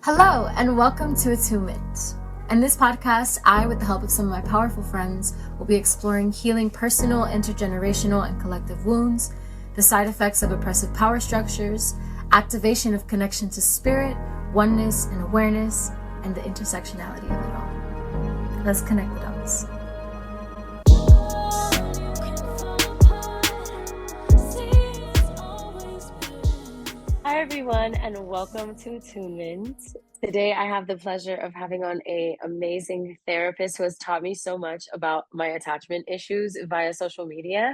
Hello, and welcome to Attunement. In this podcast, I, with the help of some of my powerful friends, will be exploring healing personal, intergenerational, and collective wounds, the side effects of oppressive power structures, activation of connection to spirit, oneness and awareness, and the intersectionality of it all. Let's connect the dots. Hi everyone, and welcome to Attunement. Today I have the pleasure of having on an amazing therapist who has taught me so much about my attachment issues via social media.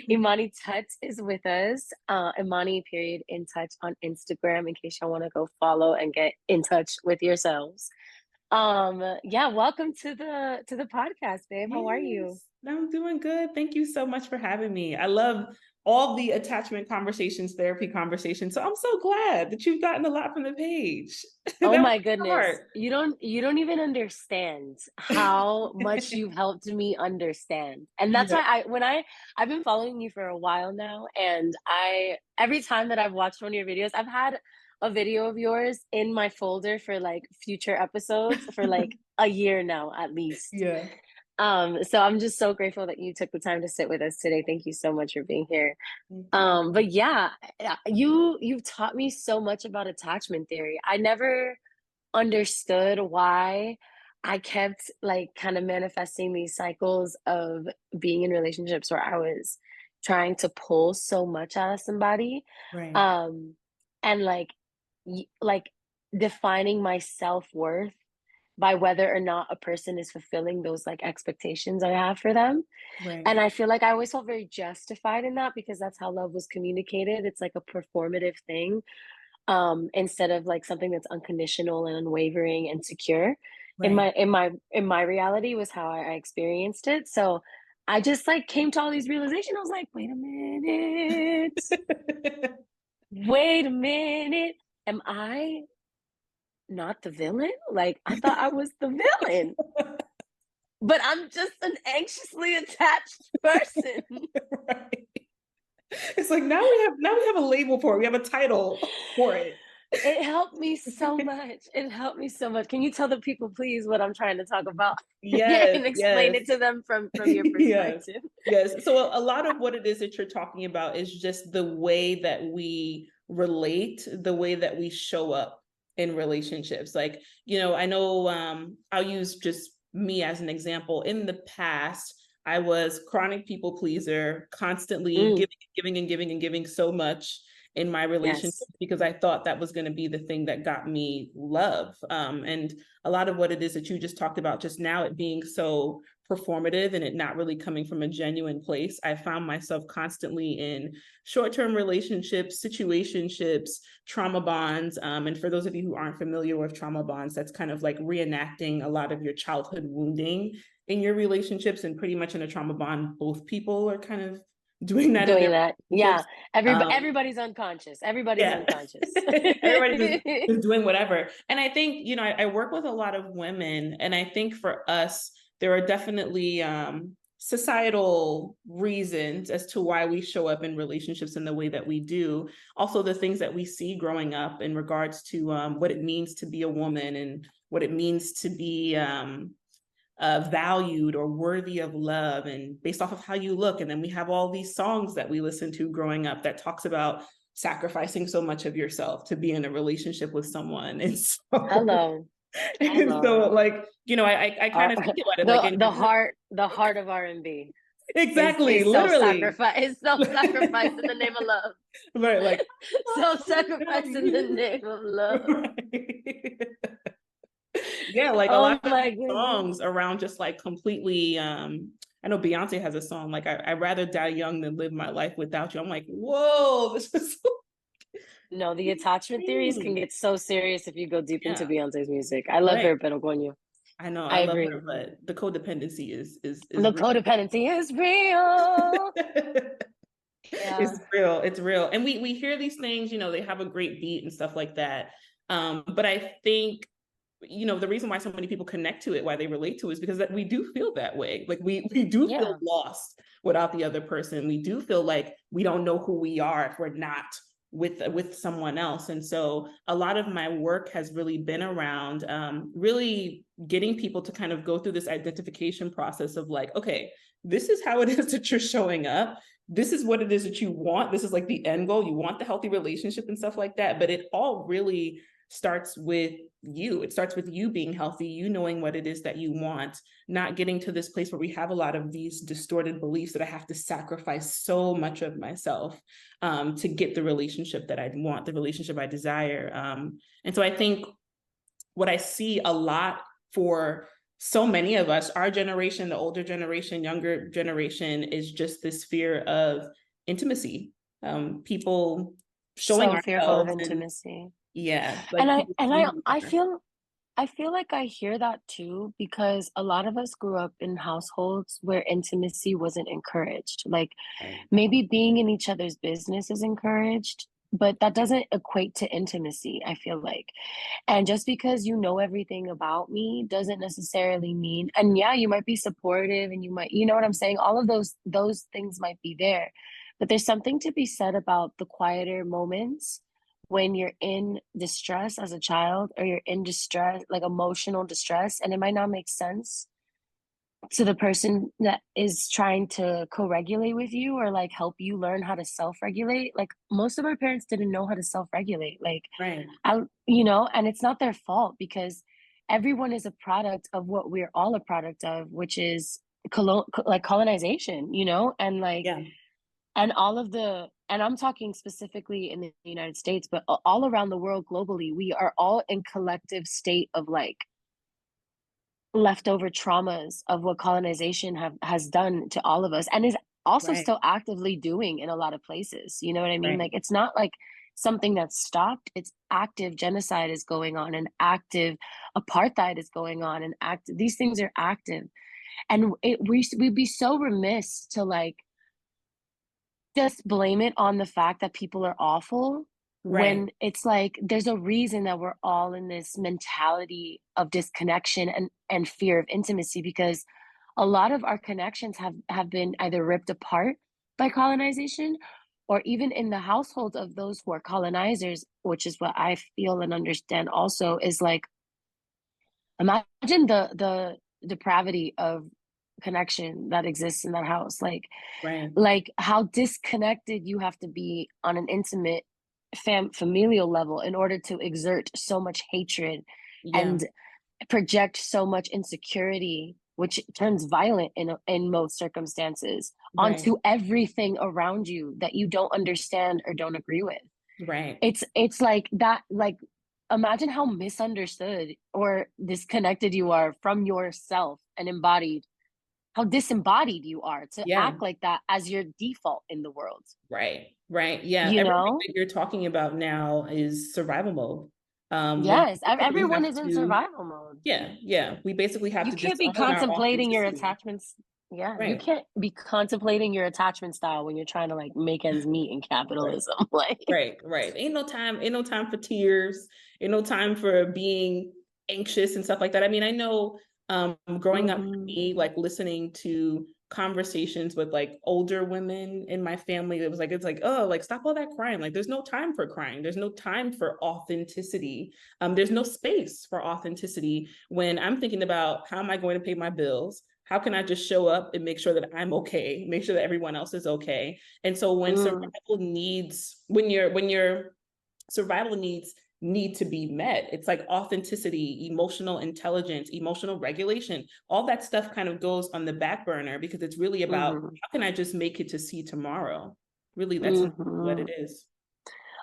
Imani Tutt is with us. Imani in touch on Instagram in case y'all want to go follow and get in touch with yourselves. Welcome to the podcast, babe. How are you? I'm doing good. Thank you so much for having me. I love all the attachment conversations, therapy conversations. So I'm so glad that you've gotten a lot from the page. Oh my goodness. You don't even understand how much you've helped me understand. And that's why I've been following you for a while now, and every time that I've watched one of your videos, I've had a video of yours in my folder for like future episodes for like a year now at least. Yeah. So I'm just so grateful that you took the time to sit with us today. Thank you so much for being here. But yeah, you've taught me so much about attachment theory. I never understood why I kept like kind of manifesting these cycles of being in relationships where I was trying to pull so much out of somebody. Right. And like defining my self-worth by whether or not a person is fulfilling those like expectations I have for them. Right. And I feel like I always felt very justified in that because that's how love was communicated. It's like a performative thing, instead of like something that's unconditional and unwavering and secure. Right. In my reality was how I experienced it. So I just like came to all these realizations. I was like, wait a minute. Am I not the villain? Like I thought I was the villain. But I'm just an anxiously attached person. Right. It's like now we have a label for it. We have a title for it. It helped me so much. It helped me so much. Can you tell the people, please, what I'm trying to talk about? Yes. And explain it to them from your perspective. Yes. So a lot of what it is that you're talking about is just the way that we relate, the way that we show up in relationships. Like, I know I'll use just me as an example. In the past, I was chronic people pleaser, constantly giving so much in my relationship because I thought that was going to be the thing that got me love. And a lot of what it is that you just talked about just now, it being so performative and it not really coming from a genuine place. I found myself constantly in short-term relationships, situationships, trauma bonds. And for those of you who aren't familiar with trauma bonds, that's kind of like reenacting a lot of your childhood wounding in your relationships. And pretty much in a trauma bond, both people are kind of doing that. Yeah. Everybody's unconscious. Everybody's unconscious. Everybody's just doing whatever. And I think, I work with a lot of women, and I think for us, there are definitely societal reasons as to why we show up in relationships in the way that we do. Also, the things that we see growing up in regards to what it means to be a woman and what it means to be valued or worthy of love, and based off of how you look. And then we have all these songs that we listen to growing up that talks about sacrificing so much of yourself to be in a relationship with someone. And so Hello. And so like, I kind of think about it like the heart of R&B. Exactly. Literally. Self-sacrifice in the name of love. Right. Like self-sacrifice in the name of love. Right. Yeah, like a lot of songs around just like completely I know Beyonce has a song like I'd rather die young than live my life without you. I'm like, whoa, this is No, the attachment theories can get so serious if you go deep into Beyonce's music. I love her, pero coño. I know, I love her, but the codependency is the codependency is real. It's real. And we hear these things, they have a great beat and stuff like that. But I think, the reason why so many people connect to it, why they relate to it, is because that we do feel that way. Like we do feel lost without the other person. We do feel like we don't know who we are if we're not with someone else. And so a lot of my work has really been around really getting people to kind of go through this identification process of like, okay, this is how it is that you're showing up. This is what it is that you want. This is like the end goal. You want the healthy relationship and stuff like that. But it all really starts with you. It starts with you being healthy, you knowing what it is that you want, not getting to this place where we have a lot of these distorted beliefs that I have to sacrifice so much of myself to get the relationship that I want, the relationship I desire. And so I think what I see a lot for so many of us, our generation, the older generation, younger generation, is just this fear of intimacy. People showing So fearful of ourselves and intimacy. yeah, like And I people and I seeing I more. feel I feel like I hear that too because a lot of us grew up in households where intimacy wasn't encouraged. Like Right, maybe being in each other's business is encouraged, but that doesn't equate to intimacy, I feel like. And just because you know everything about me doesn't necessarily mean, and yeah, you might be supportive and you might, you know what I'm saying? All of those things might be there. But there's something to be said about the quieter moments when you're in distress as a child or you're in distress, like emotional distress, and it might not make sense to the person that is trying to co-regulate with you or like help you learn how to self-regulate. Like most of our parents didn't know how to self-regulate. Like right, and it's not their fault because everyone is a product of what we're all a product of, which is like colonization, and like yeah, and all of the and I'm talking specifically in the United States, but all around the world globally, we are all in collective state of like leftover traumas of what colonization has done to all of us and is also right, still actively doing in a lot of places. You know what I mean? right, Like it's not like something that's stopped. It's active genocide is going on and active apartheid is going on and active these things are active. And we'd be so remiss to like just blame it on the fact that people are awful right, when it's like there's a reason that we're all in this mentality of disconnection and fear of intimacy because a lot of our connections have been either ripped apart by colonization or even in the households of those who are colonizers, which is what I feel and understand also is like imagine the depravity of connection that exists in that house right, like how disconnected you have to be on an intimate familial level in order to exert so much hatred yeah, and project so much insecurity which turns violent in most circumstances right, onto everything around you that you don't understand or don't agree with. right, It's like that, like imagine how misunderstood or disconnected you are from yourself and embodied, how disembodied you are to yeah, act like that as your default in the world, right, right. Yeah, you everything know? that you're talking about now is survival mode. When we Yes, basically everyone have is in to, survival mode. yeah, yeah, we basically have You to can't be disown our contemplating your authenticity. attachments. Yeah, you Right, can't be contemplating your attachment style when you're trying to like make ends meet in right, capitalism. Like, right, right. Ain't no time for tears, ain't no time for being anxious and stuff like that. I mean, I know growing up for hmm me, like listening to conversations with like older women in my family, it was like, it's like, oh, like stop all that crying. Like there's no time for crying. There's no time for authenticity. There's no space for authenticity when I'm thinking about how am I going to pay my bills? How can I just show up and make sure that I'm okay, make sure that everyone else is okay? And so when mm, survival needs, when your survival needs need to be met, it's like authenticity, emotional intelligence, emotional regulation, all that stuff kind of goes on the back burner because it's really about hmm how can I just make it to see tomorrow? Really, that's what hmm it is.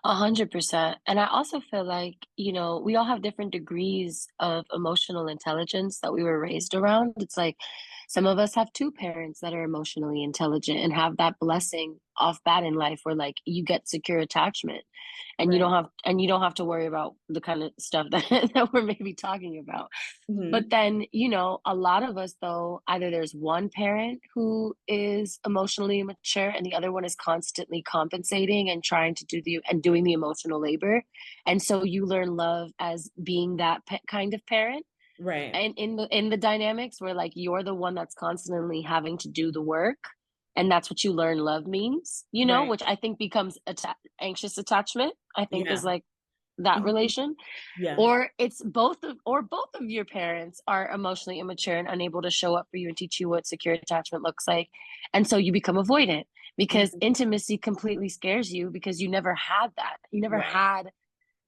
100%. And I also feel like, we all have different degrees of emotional intelligence that we were raised around. It's like some of us have two parents that are emotionally intelligent and have that blessing off bat in life where like you get secure attachment and Right. you don't have to worry about the kind of stuff that, that we're maybe talking about. But Mm-hmm. then, a lot of us, though, either there's one parent who is emotionally immature and the other one is constantly compensating and trying to doing the emotional labor. And so you learn love as being that kind of parent. Right. And in the dynamics where like you're the one that's constantly having to do the work and that's what you learn love means, you know, Right. which I think becomes anxious attachment, I think is Yeah. like that Mhm. relation. Yeah. Or it's both of your parents are emotionally immature and unable to show up for you and teach you what secure attachment looks like. And so you become avoidant because Mhm. intimacy completely scares you because you never had that. You never Right. had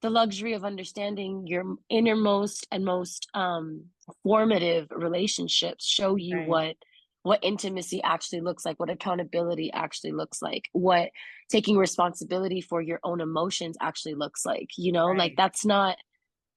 the luxury of understanding your innermost and most formative relationships show you Right. what intimacy actually looks like, what accountability actually looks like, what taking responsibility for your own emotions actually looks like, you know, like Right.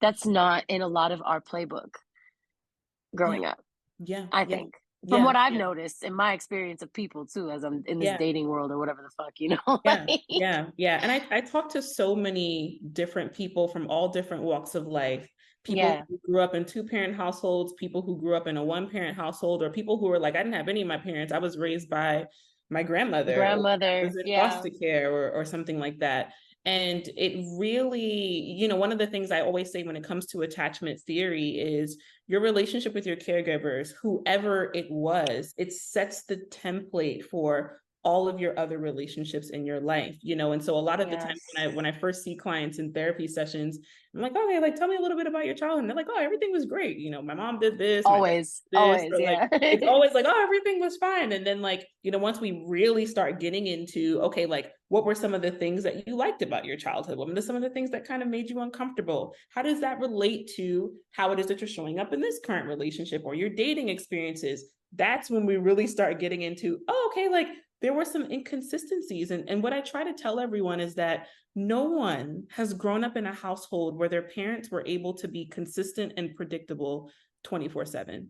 that's not in a lot of our playbook Yeah. growing up, Yeah. I Yeah. think. From Yeah. what I've Yeah. noticed in my experience of people too, as I'm in this Yeah. dating world or whatever the fuck, you know, Yeah, like, yeah, yeah. And I talk to so many different people from all different walks of life. People yeah, who grew up in two-parent households, people who grew up in a one-parent household, or people who were like, I didn't have any of my parents. I was raised by my grandmother, or I grandmother, was in yeah, foster care, or something like that. And it really, one of the things I always say when it comes to attachment theory is your relationship with your caregivers, whoever it was, it sets the template for all of your other relationships in your life, and so a lot of the times yes, when I first see clients in therapy sessions, I'm like, okay, like tell me a little bit about your childhood. And they're like, oh, everything was great, my mom did this, my dad did this, always, or like yeah. it's always like, oh, everything was fine. And then like, once we really start getting into, okay, like what were some of the things that you liked about your childhood? What were some of the things that kind of made you uncomfortable? How does that relate to how it is that you're showing up in this current relationship or your dating experiences? That's when we really start getting into, oh, okay, like there were some inconsistencies. And what I try to tell everyone is that no one has grown up in a household where their parents were able to be consistent and predictable 24/7.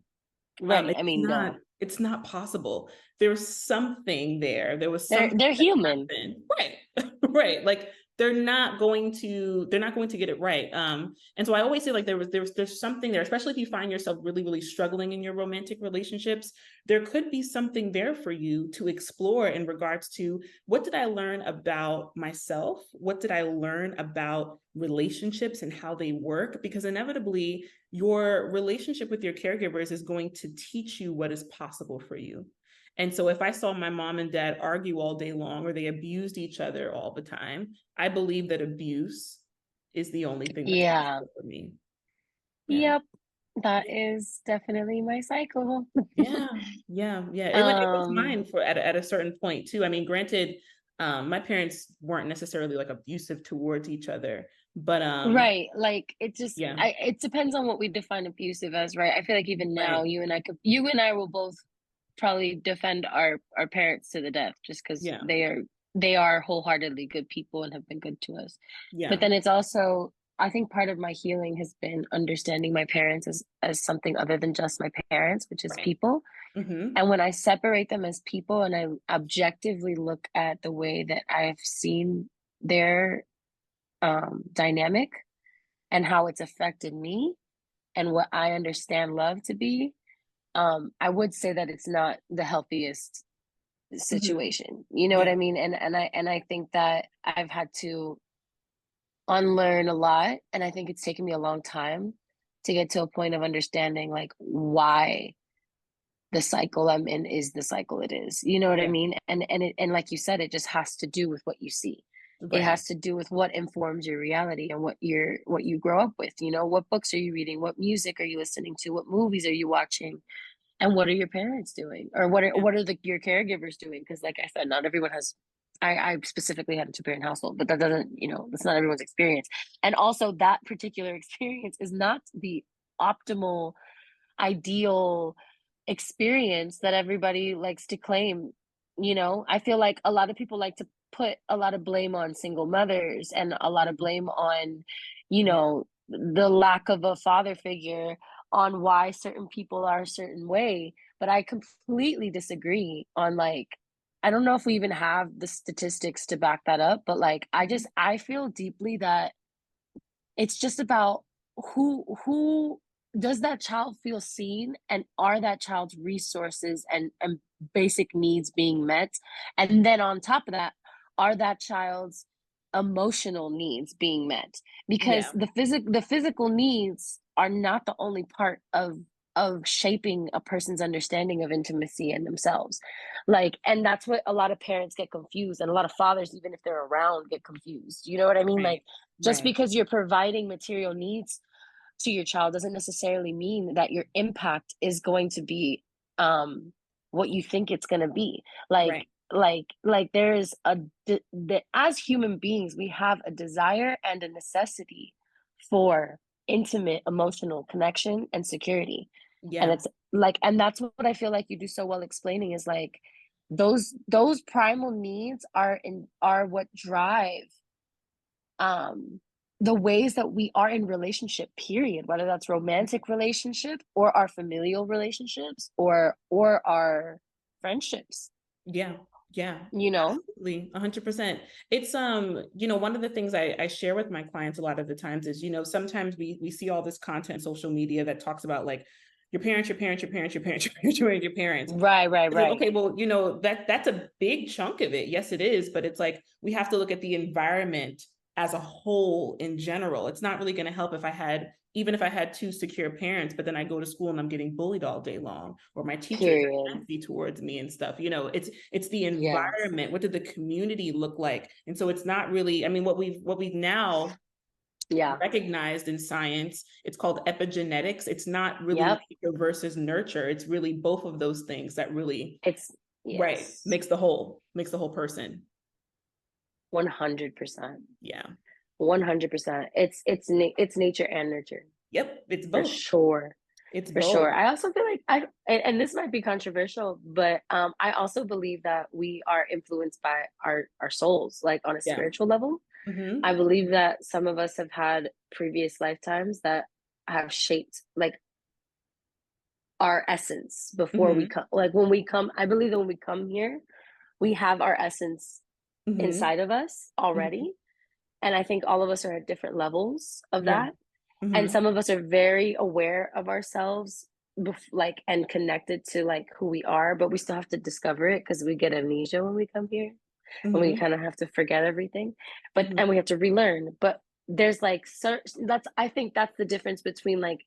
Right. It's I mean, not no, it's not possible. There's something there. There was something they're that human. happened. Right. Right. Like they're not going to get it right. And so I always say like there's something there, especially if you find yourself really, really struggling in your romantic relationships, there could be something there for you to explore in regards to what did I learn about myself? What did I learn about relationships and how they work? Because inevitably your relationship with your caregivers is going to teach you what is possible for you. And so if I saw my mom and dad argue all day long or they abused each other all the time, I believe that abuse is the only thing that's Yeah. possible for me. Yeah. Yep. That is definitely my cycle. Yeah. Yeah. Yeah. It was um, mine for at a certain point too. I mean, granted, my parents weren't necessarily like abusive towards each other, but right. Like it just yeah, it depends on what we define abusive as, right? I feel like even now right. you and I will both probably defend our parents to the death just because Yeah. they are wholeheartedly good people and have been good to us. But Yeah. then it's also, I think part of my healing has been understanding my parents as something other than just my parents, which is Right. people. Mm-hmm. And when I separate them as people and I objectively look at the way that I've seen their dynamic and how it's affected me and what I understand love to be, I would say that it's not the healthiest Mm-hmm. situation. You know what Yeah. I mean? And I think that I've had to unlearn a lot, and I think it's taken me a long time to get to a point of understanding like why the cycle I'm in is the cycle it is. You know what I Yeah. mean? And like you said, it just has to do with what you see. It Right. has to do with what informs your reality and what you grow up with. You know, what books are you reading? What music are you listening to? What movies are you watching? And what are your parents doing? Or Yeah. what are your caregivers doing? Because like I said, not everyone has I specifically had a two-parent household, but that doesn't, that's not everyone's experience. And also that particular experience is not the optimal ideal experience that everybody likes to claim. I feel like a lot of people like to put a lot of blame on single mothers and a lot of blame on, Yeah. the lack of a father figure on why certain people are a certain way. But I completely disagree on like, I don't know if we even have the statistics to back that up, but like Mhm. I feel deeply that it's just about who does that child feel seen, and are that child's resources and basic needs being met, and then on top of that, are that child's emotional needs being met, because Yeah. the physical needs are not the only part of of shaping a person's understanding of intimacy and themselves. Like, and that's what a lot of parents get confused, and a lot of fathers, even if they're around, get confused. You know what I mean? Right. Like, just Right. because you're providing material needs to your child doesn't necessarily mean that your impact is going to be what you think it's going to be. Right. Like there is as human beings, we have a desire and a necessity for intimate emotional connection and security. And Yeah. it's like, and that's what I feel like you do so well explaining, is like those primal needs are what drive um the ways that we are in relationship, period, whether that's romantic relationship or our familial relationships or our friendships, Yeah. Yeah. you know. Absolutely. 100%. It's you know, one of the things I share with my clients a lot of the times is, you know, sometimes we see all this content on social media that talks about like your parents, your parents, your parents, your parents, your parents, your parents. Right, right, It's like, right. okay, well, you know, that's a big chunk of it. Yes, it is, but it's like we have to look at the environment as a whole in general. It's not really going to help if I had, even if I had two secure parents, but then I go to school and I'm getting bullied all day long, or my teachers are Period. nasty towards me and stuff. You know, it's the Yes. environment. What did the community look like? And so it's not really, I mean, what we've now Yeah. recognized in science, it's called epigenetics. It's not really Yep. nature versus nurture. It's really both of those things that really, It's right, yes. makes the whole person. 100%. Yeah. 100%. It's nature and nurture, Yep. It's for both. sure. It's For sure. both. I also feel like and this might be controversial, but I also believe that we are influenced by our souls, like on a Yeah. spiritual level. Mm-hmm. I believe that some of us have had previous lifetimes that have shaped like our essence before we Mm-hmm. come. Like when we come, I believe that when we come here, we have our essence Mm-hmm. inside of us Mm-hmm. already. And I think all of us are at different levels of Yeah. that. And Mm-hmm. some of us are very aware of ourselves, like, and connected to like who we are, but we still have to discover it because we get amnesia when we come here, and we Mm-hmm. kind of have to forget everything, but Mm-hmm. and we have to relearn. But there's like that's, I think that's the difference between like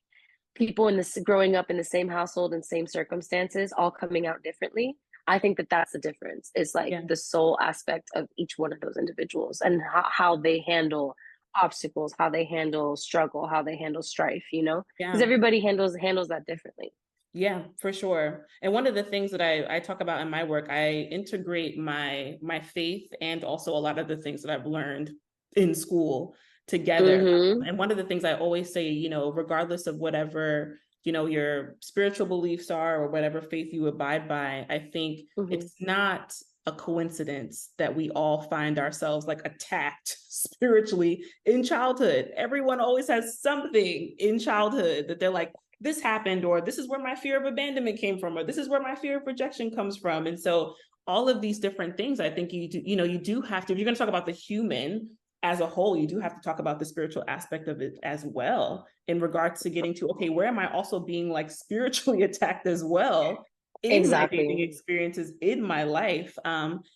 people in this growing up in the same household and same circumstances all coming out differently. I think that that's the difference, is like Yeah. the soul aspect of each one of those individuals, and how they handle obstacles, how they handle struggle, how they handle strife, you know, because Yeah. everybody handles that differently. Yeah, for sure. And one of the things that I talk about in my work, I integrate my faith and also a lot of the things that I've learned in school together. Mm-hmm. And one of the things I always say, you know, regardless of whatever, you know, your spiritual beliefs are or whatever faith you abide by, I think Mm-hmm. it's not a coincidence that we all find ourselves like attacked spiritually in childhood. Everyone always has something in childhood that they're like, this happened, or this is where my fear of abandonment came from, or this is where my fear of rejection comes from. And so all of these different things, I think you do have to, if you're going to talk about the human as a whole, you do have to talk about the spiritual aspect of it as well, in regards to getting to, okay, where am I also being like spiritually attacked as well in my dating Exactly. experiences in my life?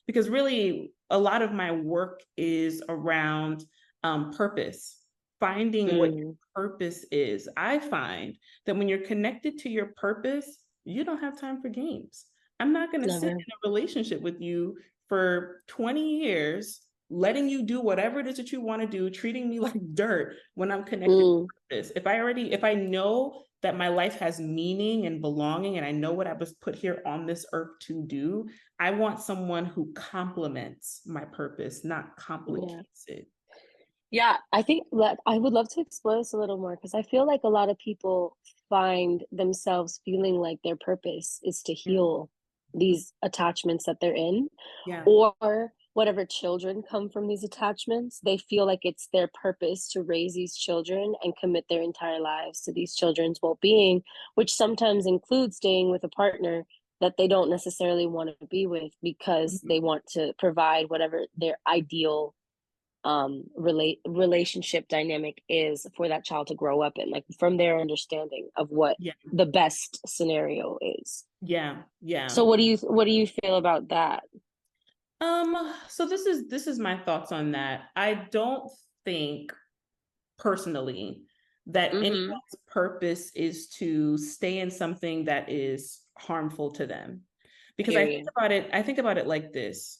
Because really a lot of my work is around purpose, finding what your Mm, purpose is. I find that when you're connected to your purpose, you don't have time for games. I'm not going to sit never. in a relationship with you for 20 years, letting you do whatever it is that you want to do, treating me like dirt when I'm connected to Mm, purpose. If I know that my life has meaning and belonging, and I know what I was put here on this earth to do, I want someone who complements my purpose, not yeah. complicates it. Yeah, I think that I would love to explore this a little more, because I feel like a lot of people find themselves feeling like their purpose is to Yeah. heal these attachments that they're in, Yeah. or whatever children come from these attachments. They feel like it's their purpose to raise these children and commit their entire lives to these children's well being, which sometimes includes staying with a partner that they don't necessarily want to be with, because Mhm. they want to provide whatever their ideal relationship dynamic is for that child to grow up in, like from their understanding of what Yeah. the best scenario is. Yeah. So Yeah. what do you feel about that? So this is my thoughts on that. I don't think personally that Mm-hmm. anyone's purpose is to stay in something that is harmful to them. Because Period. I think about it like this.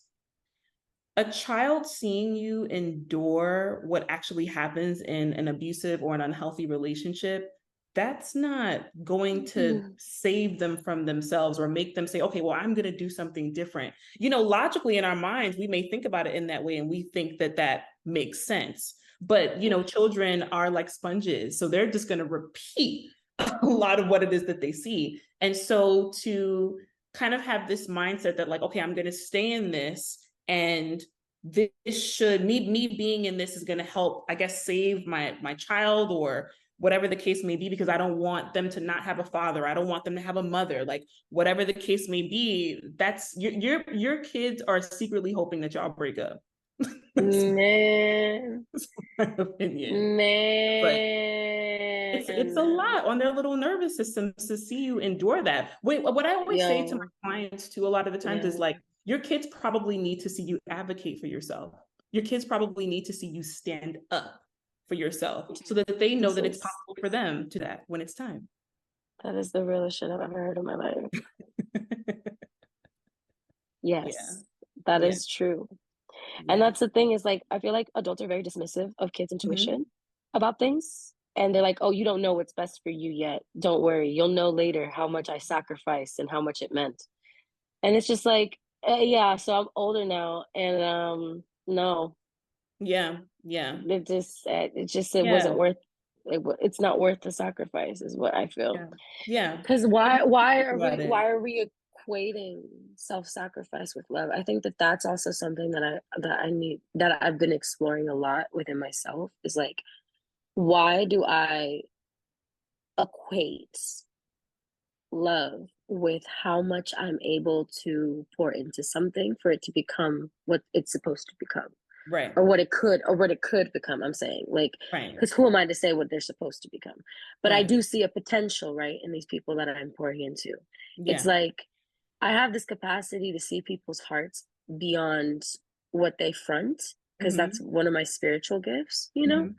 A child seeing you endure what actually happens in an abusive or an unhealthy relationship, that's not going to Mm. save them from themselves or make them say, okay, well, I'm going to do something different. You know, logically in our minds, we may think about it in that way and we think that that makes sense. But, you know, children are like sponges. So they're just going to repeat a lot of what it is that they see. And so to kind of have this mindset that, like, okay, I'm going to stay in this, and this should me being in this is going to help, I guess, save my child or whatever the case may be, because I don't want them to not have a father, I don't want them to have a mother, like whatever the case may be. That's your kids are secretly hoping that y'all break up. That's Man, my opinion. But it's a man, lot on their little nervous systems to see you endure that. Wait, what I always say to my yo, clients too, a lot of the times, is yeah, like, your kids probably need to see you advocate for yourself. Your kids probably need to see you stand up for yourself so that they know this that it's is possible for them to do that when it's time. that is the realest shit I've ever heard in my life. Yeah, Yes, that yeah, is true. And yeah. that's the thing is like I feel like adults are very dismissive of kids' Hmm. intuition about things. And they're like, oh, you don't know what's best for you yet. Don't worry. You'll know later how much I sacrificed and how much it meant. And it's just like, yeah, so I'm older now and no, Yeah, yeah, it wasn't yeah, worth it's not worth the sacrifice is what I feel. yeah, yeah. Because And why think are about it. we equating self-sacrifice with love? I think that that's also something that I need that I've been exploring a lot within myself is like why do I equate love with how much I'm able to pour into something for it to become what it's supposed to become Right, or what it could become. I'm saying like right. because who am I to say what they're supposed to become? But I Right. do see a potential right in these people that I'm pouring into. It's Yeah. like I have this capacity to see people's hearts beyond what they front because that's Hmm. one of my spiritual gifts, you know? Hmm.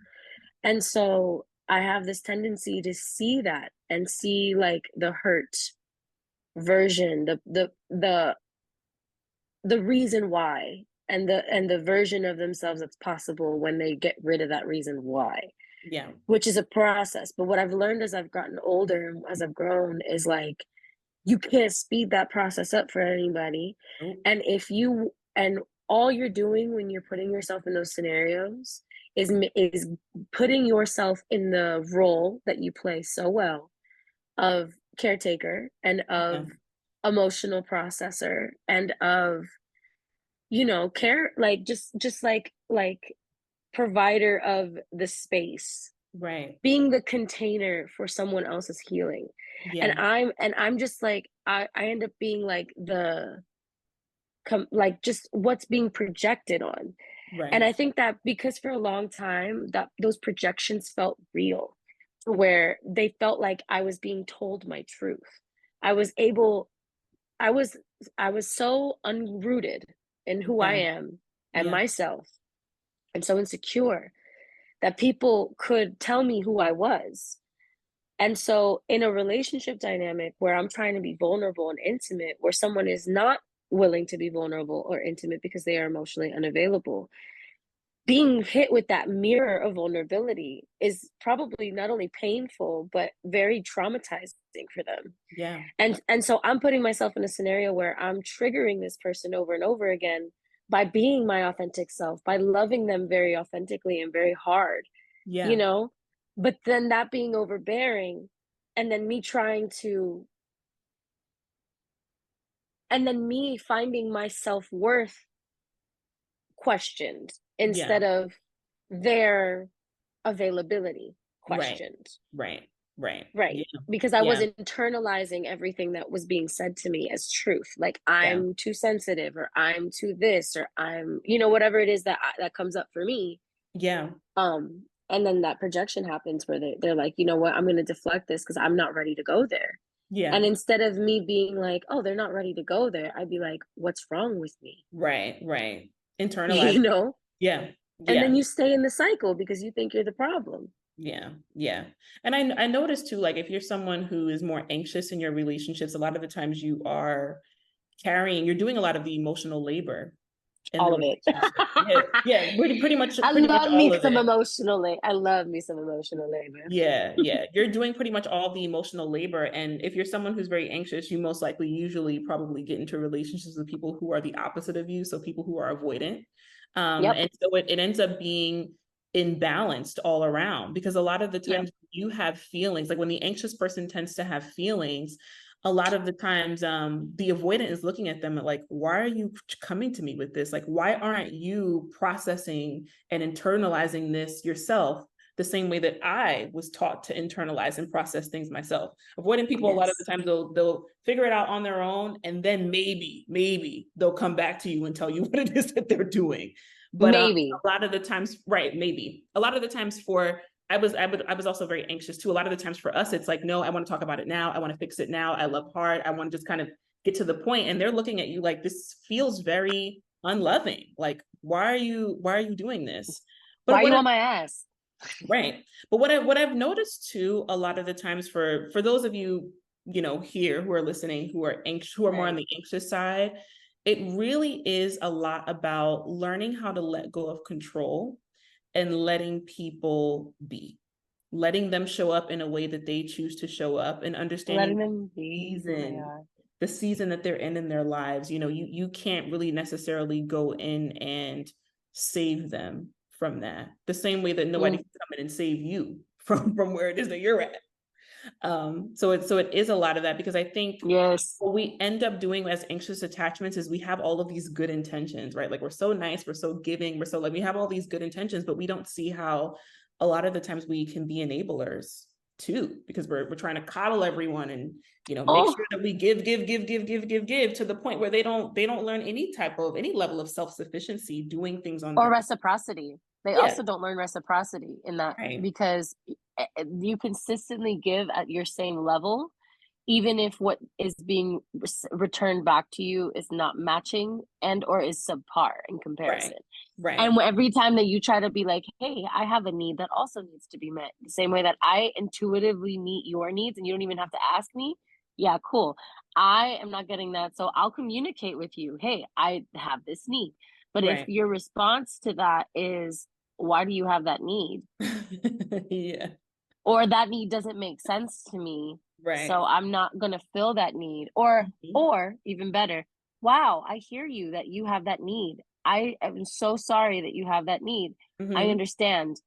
And so I have this tendency to see that and see like the hurt version, the reason why and the version of themselves that's possible when they get rid of that reason why, Yeah. which is a process. But what I've learned as I've gotten older and as I've grown is like you can't speed that process up for anybody. Oh, And if you and all you're doing when you're putting yourself in those scenarios is putting yourself in the role that you play so well of caretaker and yeah. of emotional processor and of care like just like provider of the space, Right. being the container for someone else's healing. Yeah. And I'm just like I end up being like like just what's being projected on. And Right. I think that because for a long time that those projections felt real, where they felt like I was being told my truth. I was able I was I was so unrooted in who I Yeah. am and Yeah. myself and so insecure that people could tell me who I was. And so, in a relationship dynamic where I'm trying to be vulnerable and intimate, where someone is not willing to be vulnerable or intimate because they are emotionally unavailable, being hit with that mirror of vulnerability is probably not only painful, but very traumatizing for them. Yeah. And so I'm putting myself in a scenario where I'm triggering this person over and over again by being my authentic self, by loving them very authentically and very hard, you Yeah. know? But then that being overbearing and then me trying to and then me finding my self-worth questioned Yeah. instead of their availability Right. questioned. Right. Right. Right. Yeah. Because I was Yeah. internalizing everything that was being said to me as truth. Like Yeah. I'm too sensitive or I'm too this or I'm whatever it is that comes up for me. Yeah. And then that projection happens where they're like, you know what, I'm going to deflect this because I'm not ready to go there. Yeah. And instead of me being like, oh, they're not ready to go there, I'd be like, what's wrong with me? Right. Right. Internalize. you know? Yeah. And Yeah. then you stay in the cycle because you think you're the problem. Yeah, yeah. And I noticed too, like if you're someone who is more anxious in your relationships, a lot of the times you're doing a lot of the emotional labor in the All of it. relationship. Yeah, yeah, I pretty much love me all of some it. emotional labor. I love me some emotional labor. Yeah, yeah. You're doing pretty much all the emotional labor. And if you're someone who's very anxious, you most likely usually probably get into relationships with people who are the opposite of you. So people who are avoidant. Yep. And so it ends up being imbalanced all around because a lot of the Yep. times you have feelings, like when the anxious person tends to have feelings, a lot of the times the avoidant is looking at them like, why are you coming to me with this? Like, why aren't you processing and internalizing this yourself the same way that I was taught to internalize and process things myself? Avoidant people, a lot of the Yes. times they'll figure it out on their own, and then maybe they'll come back to you and tell you what it is that they're doing. But Maybe. a lot of the times, right? Maybe a lot of the times for I was also very anxious too. A lot of the times for us, it's like, no, I want to talk about it now. I want to fix it now. I love hard. I want to just kind of get to the point. And they're looking at you like this feels very unloving. Like, why are you doing this? Why But are you on my ass? right. But what I've noticed too, a lot of the times for those of you, here who are listening, who are anxious, who are more on Right. the anxious side, it really is a lot about learning how to let go of control and letting people be, letting them show up in a way that they choose to show up, and Letting understanding them be who they season, are. the season that they're in their lives. You can't really necessarily go in and save them from that. The same way that nobody Mm, can come in and save you from where it is that you're at. So it is a lot of that because I think yes. what we end up doing as anxious attachments is we have all of these good intentions, right? Like we're so nice, we're so giving, we're so like we have all these good intentions, but we don't see how a lot of the times we can be enablers too, because we're trying to coddle everyone and make Oh, sure that we give to the point where they don't learn any level of self-sufficiency doing things on or their own. reciprocity. They Yeah, also don't learn reciprocity in that right, because you consistently give at your same level, even if what is being returned back to you is not matching and or is subpar in right, comparison. right, And every time that you try to be like, hey, I have a need that also needs to be met, the same way that I intuitively meet your needs and you don't even have to ask me, yeah, cool. I am not getting that. So I'll communicate with you, hey, I have this need. But if right. your response to that is, why do you have that need? Yeah, Or that need doesn't make sense to me, so right. I'm not going to fill that need. Mhm. Or even better, wow, I hear you that you have that need. I am so sorry that you have that need. I Mhm. understand.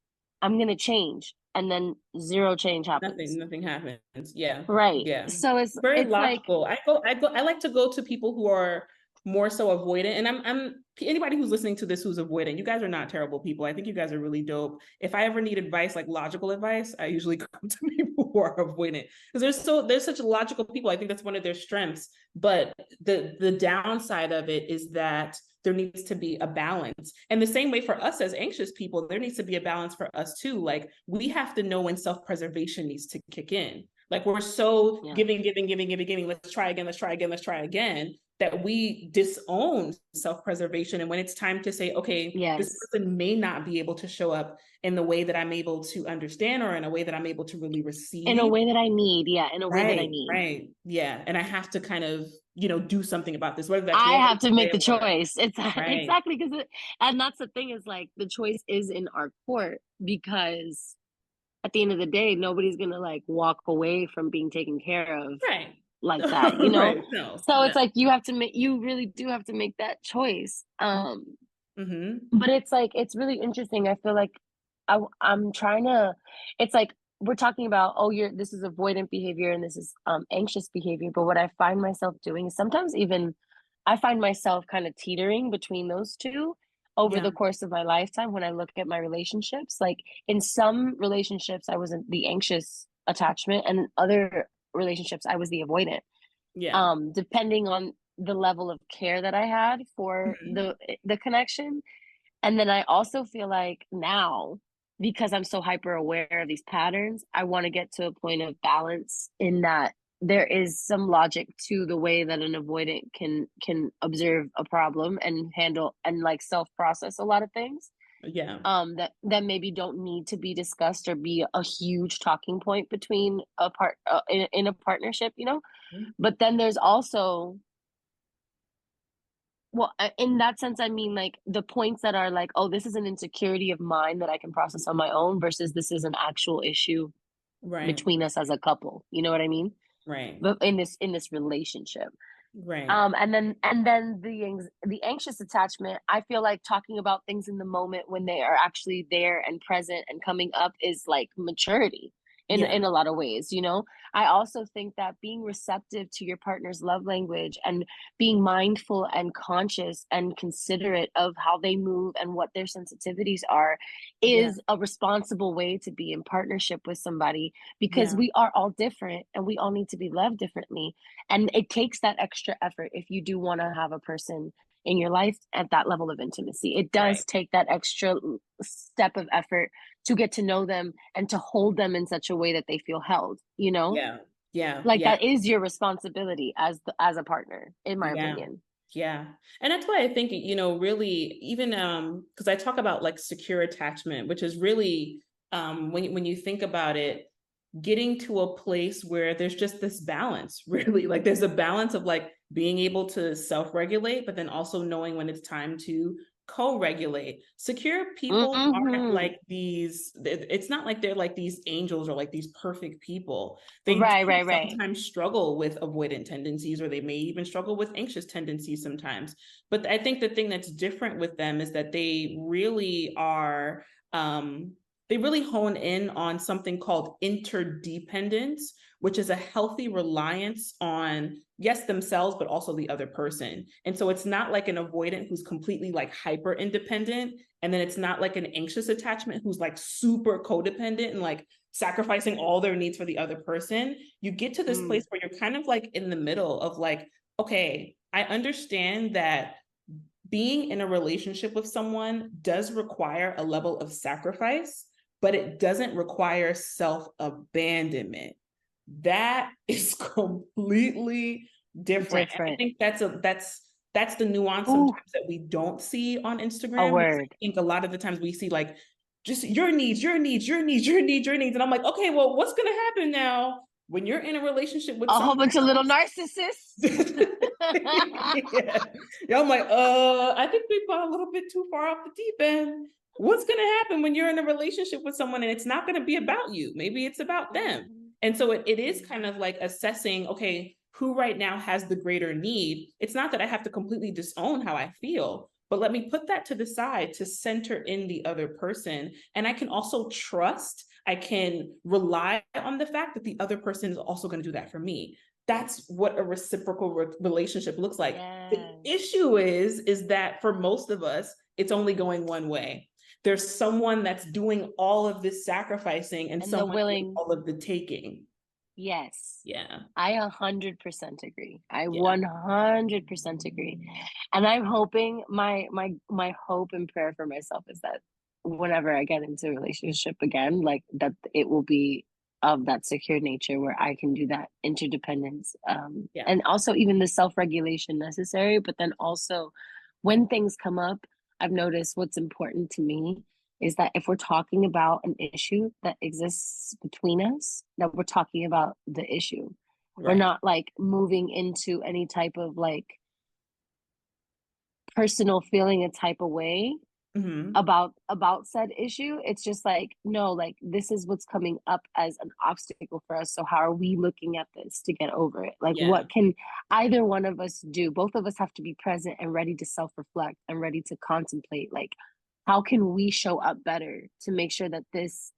I'm going to change, and then zero change happens. Nothing happens. Yeah, Right. yeah. So Very it's like, logical. I like to go to people who are more so avoidant. And I'm anybody who's listening to this who's avoidant, you guys are not terrible people. I think you guys are really dope. If I ever need advice, like logical advice, I usually come to people who are avoidant because there's such logical people. I think that's one of their strengths. But the downside of it is that there needs to be a balance. And the same way for us as anxious people, there needs to be a balance for us too. Like we have to know when self-preservation needs to kick in. Like we're so yeah. giving. Let's try again. Let's try again. That we disown self-preservation. And when it's time to say, okay, this Yes. person may not be able to show up in the way that I'm able to understand or in a way that I'm able to really In a receive. way that I need. Yeah. In a way that I Right, need. right. Yeah. And I have to kind of, do something about this, whether that's I work have to make the or choice. It's right, exactly because and that's the thing is like the choice is in our court because at the end of the day, nobody's gonna like walk away from being taken care of right. like that, you know? Right. No, So no. it's like you have to make you really do have to make that choice. Mm-hmm. But it's like it's really interesting. I feel like I'm trying to it's like we're talking about, oh, you're this is avoidant behavior and this is anxious behavior. But what I find myself doing is sometimes even I find myself kind of teetering between those two over Yeah. the course of my lifetime when I look at my relationships. Like in some relationships, I was in the anxious attachment, and in other relationships, I was the avoidant. Yeah. Depending on the level of care that I had for Mhm. the connection. And then I also feel like now, because I'm so hyper aware of these patterns, I want to get to a point of balance in that there is some logic to the way that an avoidant can observe a problem and handle and like self process a lot of things. Yeah. That maybe don't need to be discussed or be a huge talking point between in a partnership, you know. But then there's also, well, in that sense, I mean, like the points that are like, oh, this is an insecurity of mine that I can process on my own versus this is an actual issue Right. between us as a couple. You know what I mean? Right. But in this relationship. Right. And then the anxious attachment, I feel like talking about things in the moment when they are actually there and present and coming up is like maturity Yeah. in a lot of ways, you know. I also think that being receptive to your partner's love language and being mindful and conscious and considerate of how they move and what their sensitivities are Yeah. is a responsible way to be in partnership with somebody, because Yeah. we are all different and we all need to be loved differently. And it takes that extra effort if you do want to have a person in your life at that level of intimacy. It Right. does take that extra step of effort to get to know them and to hold them in such a way that they feel held, you know? Yeah. Yeah. Like Yeah. that is your responsibility as a partner, in my Yeah. opinion. Yeah. And that's why I think, really even because I talk about like secure attachment, which is really when you think about it, getting to a place where there's just this balance, really. Like there's a balance of like being able to self-regulate, but then also knowing when it's time to co-regulate. Secure people aren't Mm-hmm. like these, it's not like they're like these angels or like these perfect people. They do Right, right, right. sometimes struggle with avoidant tendencies, or they may even struggle with anxious tendencies sometimes. But I think the thing that's different with them is that they really are they really hone in on something called interdependence, which is a healthy reliance on, yes, themselves, but also the other person. And so it's not like an avoidant who's completely like hyper independent. And then it's not like an anxious attachment who's like super codependent and like sacrificing all their needs for the other person. You get to this place where you're kind of like in the middle of like, okay, I understand that being in a relationship with someone does require a level of sacrifice, but it doesn't require self-abandonment. That is completely different. And I Different. think that's the nuance Ooh, sometimes that we don't see on a Instagram, because I word. think a lot of the times we see like just your needs, your needs, your needs, your needs, your needs. And I'm like, okay, well, what's gonna happen now when you're in a relationship with A whole someone bunch of little else? narcissists. Yeah. Yeah, I'm like, I think we've gone a little bit too far off the deep end. What's going to happen when you're in a relationship with someone and it's not going to be about you? Maybe it's about them. And so it is kind of like assessing, okay, who right now has the greater need? It's not that I have to completely disown how I feel, but let me put that to the side to center in the other person. And I can also trust, I can rely on the fact that the other person is also going to do that for me. That's what a reciprocal relationship looks like. The Yes. issue is that for most of us, it's only going one way. There's someone that's doing all of this sacrificing and And the someone doing willing. all of the taking. Yes. Yeah. I 100% agree. I Yeah. 100% agree. And I'm hoping, my hope and prayer for myself is that whenever I get into a relationship again, like that it will be of that secure nature where I can do that interdependence, Yeah. and also even the self-regulation necessary. But then also when things come up, I've noticed what's important to me is that if we're talking about an issue that exists between us, that we're talking about the issue. We're Right. not like moving into any type of like personal feeling a type of way Mm-hmm. about said issue. It's just like, no, like this is what's coming up as an obstacle for us. So how are we looking at this to get over it? Like Yeah. what can either one of us do? Both of us have to be present and ready to self-reflect and ready to contemplate, like how can we show up better to make sure that this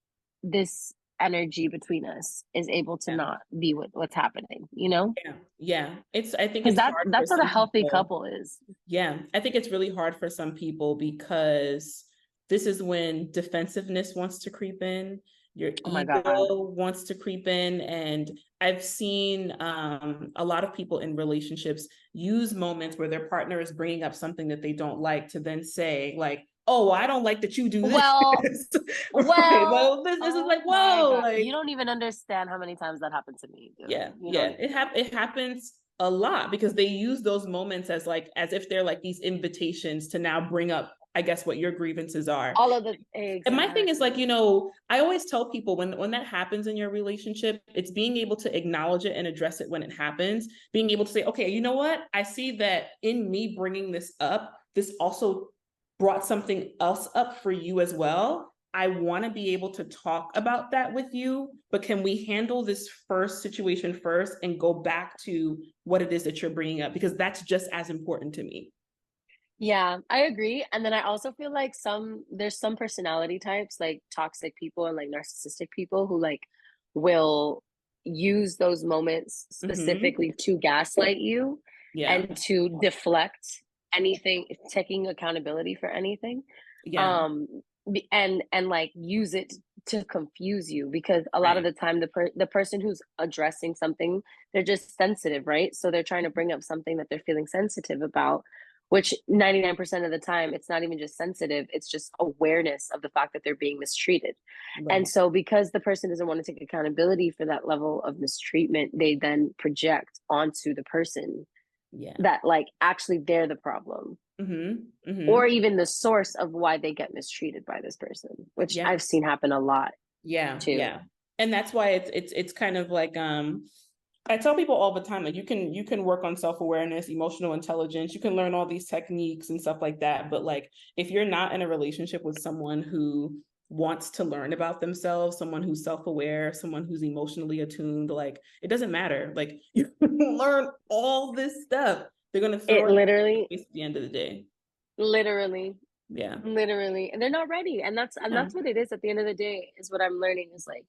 energy between us is able to Yeah. not be what's happening, you know? Yeah. Yeah. I think Because it's hard for that's what a some healthy people. couple is. Yeah, I think it's really hard for some people because this is when defensiveness wants to creep in, your Oh my God. ego wants to creep in. And I've seen a lot of people in relationships use moments where their partner is bringing up something that they don't like to then say, like, oh, I don't like that you do this. Well, Right. well, Well, this is oh like, my whoa, God. You like, don't even understand how many times that happened to me, dude. yeah, You yeah. don't. It happens a lot because they use those moments as like as if they're like these invitations to now bring up I guess, what your grievances are. All of the And my thing is like, exactly. you know, I always tell people when that happens in your relationship, it's being able to acknowledge it and address it when it happens, being able to say, okay, you know what? I see that in me bringing this up, this also brought something else up for you as well. I want to be able to talk about that with you, but can we handle this first situation first and go back to what it is that you're bringing up? Because that's just as important to me. Yeah, I agree. And then I also feel like there's some personality types, like toxic people and like narcissistic people who like will use those moments Mm-hmm. specifically to gaslight you Yeah. and to deflect anything, taking accountability for anything. Yeah. Um and like use it to confuse you because a lot of Right. the time the person who's addressing something, they're just sensitive, right? So they're trying to bring up something that they're feeling sensitive about, which 99% of the time it's not even just sensitive, it's just awareness of the fact that they're being mistreated. And Right. so because the person doesn't want to take accountability for that level of mistreatment, they then project onto the person Yeah. that like actually they're the problem Mm-hmm. or Mm-hmm. even the source of why they get mistreated by this person, which Yeah. I've seen happen a lot Yeah. too. Yeah. And that's why it's kind of like I tell people all the time, like you can work on self-awareness, emotional intelligence, you can learn all these techniques and stuff like that. But like if you're not in a relationship with someone who wants to learn about themselves, someone who's self-aware, someone who's emotionally attuned, like it doesn't matter. Like you learn all this stuff. They're gonna It throw it literally, at the end of the day. literally, Yeah. literally, and they're not ready. And Yeah. that's what it is at the end of the day, is what I'm learning is like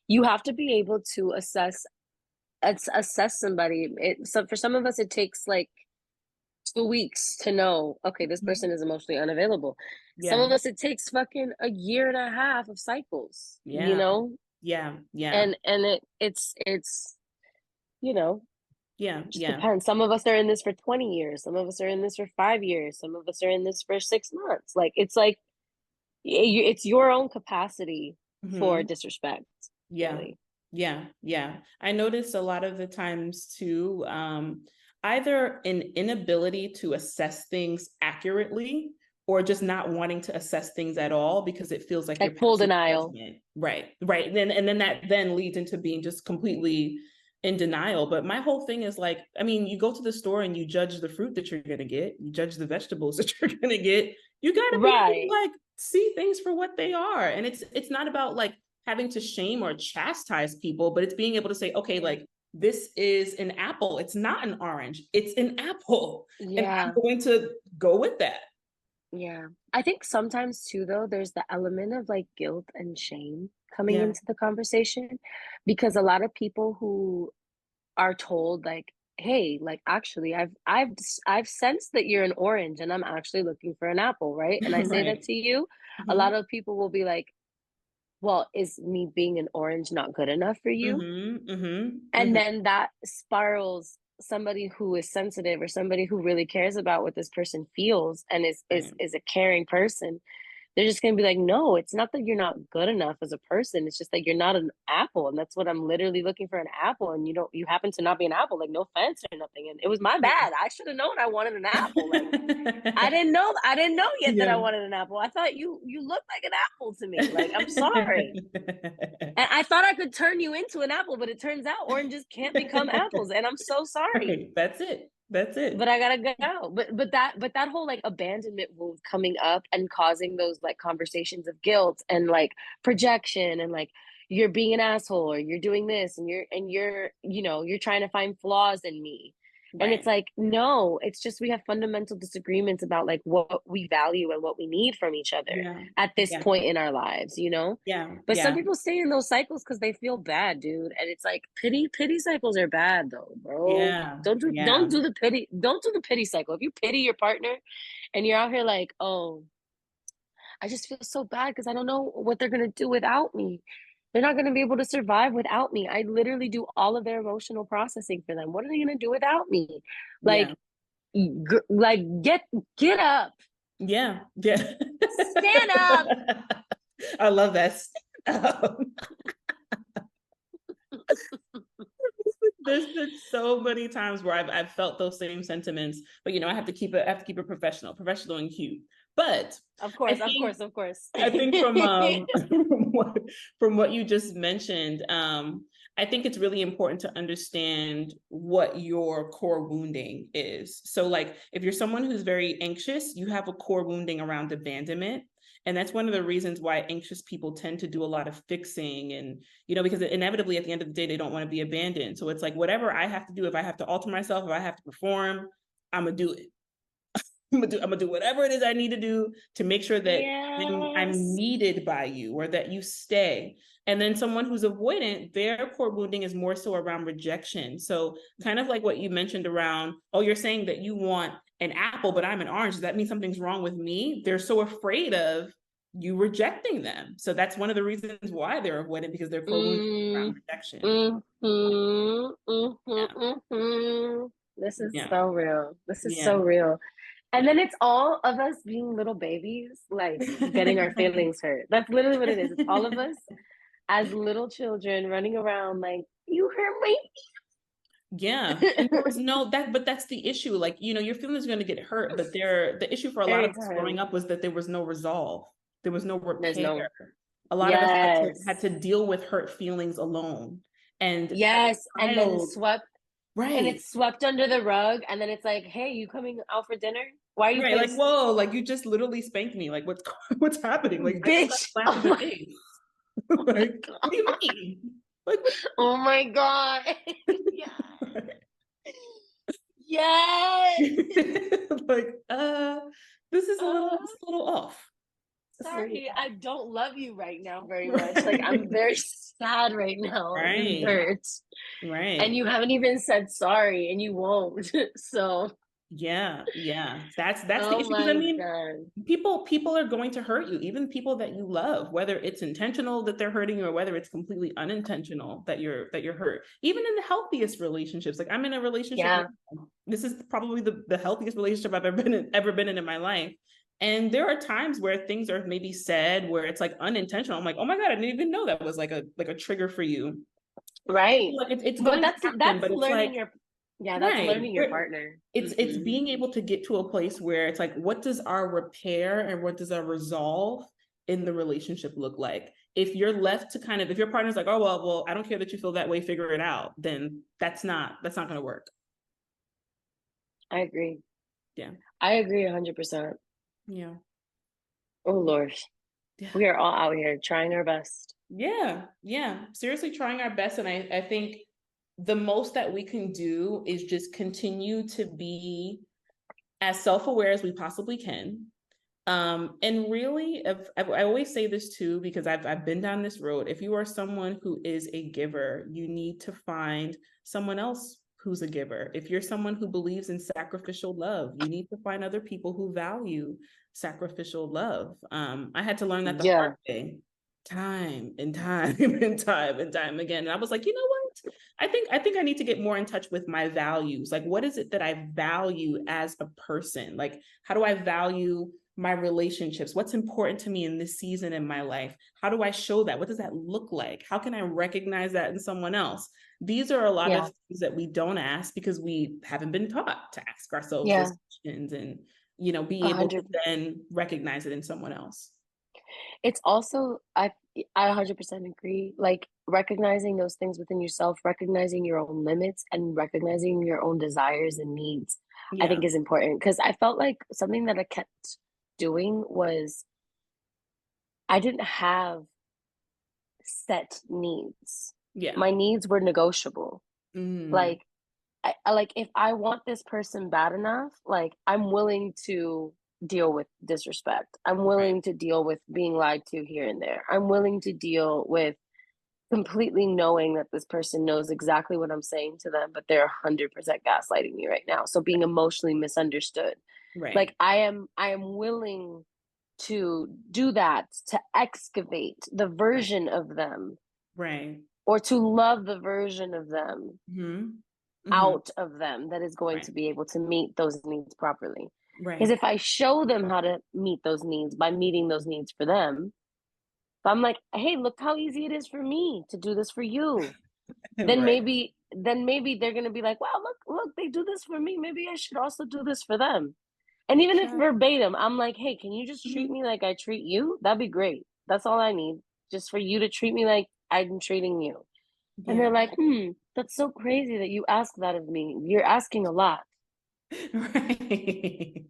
you have to be able to assess somebody. So for some of us it takes like 2 weeks to know, okay, this Mhm. person is emotionally unavailable. Some Yeah. of us it takes fucking a year and a half of cycles, you Yeah. know? Yeah. Yeah. And it's you know, Yeah. just Yeah. depends. Some of us are in this for 20 years, some of us are in this for 5 years, some of us are in this for 6 months. Like it's like it's your own capacity for Hmm. disrespect, Yeah. really. Yeah. Yeah. I notice a lot of the times too, either an inability to assess things accurately or just not wanting to assess things at all because it feels like you're Like full passing denial. judgment. Right. Right. And then that then leads into being just completely in denial. But my whole thing is like, I mean, you go to the store and you judge the fruit that you're gonna get, you judge the vegetables that you're gonna get. You gotta be able to Right. like see things for what they are. And it's not about like having to shame or chastise people, but it's being able to say, okay, like this is an apple. It's not an orange. It's an apple. And I'm Yeah. going to go with that. Yeah. I think sometimes too, though, there's the element of like guilt and shame coming Yeah. into the conversation because a lot of people who are told like, hey, like actually I've sensed that you're an orange and I'm actually looking for an apple, right? And I say that Right. to you, a Mm-hmm. lot of people will be like, well, is me being an orange not good enough for you? Mm-hmm. Mm-hmm. And Mm-hmm. then that spirals somebody who is sensitive or somebody who really cares about what this person feels and is is Right. is a caring person. They're just going to be like, no, it's not that you're not good enough as a person. It's just that you're not an apple. And that's what I'm literally looking for, an apple. And you happen to not be an apple, like no offense or nothing. And it was my Yeah. bad. I should have known I wanted an apple. Like I didn't know yet that I Yeah. wanted an apple. I thought you looked like an apple to me. Like, I'm sorry. And I thought I could turn you into an apple, but it turns out oranges can't become apples. And I'm so sorry. Right. That's it. That's But it. I gotta go. But that whole like abandonment wound coming up and causing those like conversations of guilt and like projection and like you're being an asshole or you're doing this and you're trying to find flaws in me. And it's Right. like, no, it's just we have fundamental disagreements about like what we value and what we need from each other Yeah. at this Yeah. point in our lives. Yeah. But some Yeah. people stay in those cycles because they feel bad, dude. And it's like pity cycles are bad though, bro. Yeah. Don't do Yeah. don't do the pity cycle. If you pity your partner and you're out here like, oh, I just feel so bad because I don't know what they're gonna do without me. They're not gonna be able to survive without me. I literally do all of their emotional processing for them. What are they gonna do without me? Yeah. Like, like get up, Yeah. Yeah. stand up. I love that. Um, there's been so many times where I've felt those same sentiments, but I have to keep it professional and cute. But Of I course, of think course, of course. I think from from what you just mentioned, I think it's really important to understand what your core wounding is. So, like, if you're someone who's very anxious, you have a core wounding around abandonment. And that's one of the reasons why anxious people tend to do a lot of fixing and, because inevitably at the end of the day, they don't want to be abandoned. So it's like, whatever I have to do, if I have to alter myself, if I have to perform, I'm going to do it. I'm gonna do whatever it is I need to do to make sure that I'm Yes. needed by you or that you stay. And then someone who's avoidant, their core wounding is more so around rejection. So kind of like what you mentioned around, oh, you're saying that you want an apple, but I'm an orange. Does that mean something's wrong with me? They're so afraid of you rejecting them. So that's one of the reasons why they're avoidant, because their core wounding is around Mm, rejection. mm-hmm, Yeah. mm-hmm, mm-hmm. This is Yeah. so real. This is so Yeah. real. And Yeah. then it's all of us being little babies, like getting our feelings hurt. That's literally what it is. It's all of us as little children running around like, you hurt me. Yeah. And there was no that, but that's the issue. Like, your feelings are going to get hurt, but the issue for a lot of Every us growing time. up was that there was no resolve. There was no There's repair. no, A lot of us had yes, to deal with hurt feelings alone. And as yes. a And then child, swept, and right. it's swept under the rug. And then it's like, hey, you coming out for dinner? Why are you Right. Like, pissed? whoa, like you just literally spanked me. Like, what's happening? Like, I just got Bitch. slapped Oh in the my, face. oh my Like, what do you God. mean? Like, what Oh my God. Yes. Yes. like, this is a Uh, little, off. This is a little sorry, off. I don't love you right now very much. Like, I'm very sad right now. This Right. hurts. And Right. you haven't even said sorry, and you won't. So, Yeah. Yeah. That's the oh issue. Because I my mean, God. people are going to hurt you, even people that you love, whether it's intentional that they're hurting you or whether it's completely unintentional that you're hurt. Even in the healthiest relationships. Like I'm in a relationship Yeah, now. This is probably the healthiest relationship I've ever been in my life. And there are times where things are maybe said where it's like unintentional. I'm like, oh my God, I didn't even know that was like a trigger for you. right. Like it's But going to happen, that's but it's learning like, your, yeah, that's right. learning your partner. It's Hmm. being able to get to a place where it's like, what does our repair and what does our resolve in the relationship look like? If you're left to kind of, if your partner's like, oh well, I don't care that you feel that way, figure it out, then that's not going to work. I agree. Yeah. I agree 100%. Yeah. Oh Lord, Yeah. we are all out here trying our best. Yeah. Yeah. Seriously trying our best. And I think the most that we can do is just continue to be as self-aware as we possibly can. And really, I always say this too, because I've been down this road. If you are someone who is a giver, you need to find someone else who's a giver. If you're someone who believes in sacrificial love, you need to find other people who value sacrificial love. I had to learn that the hard Yeah, way, time and time and time and time again. And I was like, you know what? I think I need to get more in touch with my values. Like, what is it that I value as a person? Like, how do I value my relationships? What's important to me in this season in my life? How do I show that? What does that look like? How can I recognize that in someone else? These are a lot of yeah, things that we don't ask because we haven't been taught to ask ourselves yeah. those questions and, be A able to hundred. then recognize it in someone else. It's also I 100% agree. Like recognizing those things within yourself, recognizing your own limits, and recognizing your own desires and needs, I Yeah. think is important. Because I felt like something that I kept doing was I didn't have set needs. Yeah. My needs were negotiable. Mm, Like like if I want this person bad enough, like I'm willing to deal with disrespect. I'm right. willing to deal with being lied to here and there. I'm willing to deal with completely knowing that this person knows exactly what I'm saying to them, but they're 100% gaslighting me right now. So being emotionally misunderstood. Right. Like I am willing to do that, to excavate the Right. version of them Right. or to love the version of them Mm-hmm. Mm-hmm. out of them that is going Right. to be able to meet those needs properly. Because Right. if I show them how to meet those needs by meeting those needs for them, if I'm like, hey, look how easy it is for me to do this for you, then Right. maybe they're gonna be like, wow, look, they do this for me. Maybe I should also do this for them. And even if verbatim, I'm like, hey, can you just treat me like I treat you? That'd be great. That's all I need. Just for you to treat me like I'm treating you. And they're Yeah. like, that's so crazy that you ask that of me. You're asking a lot. Right.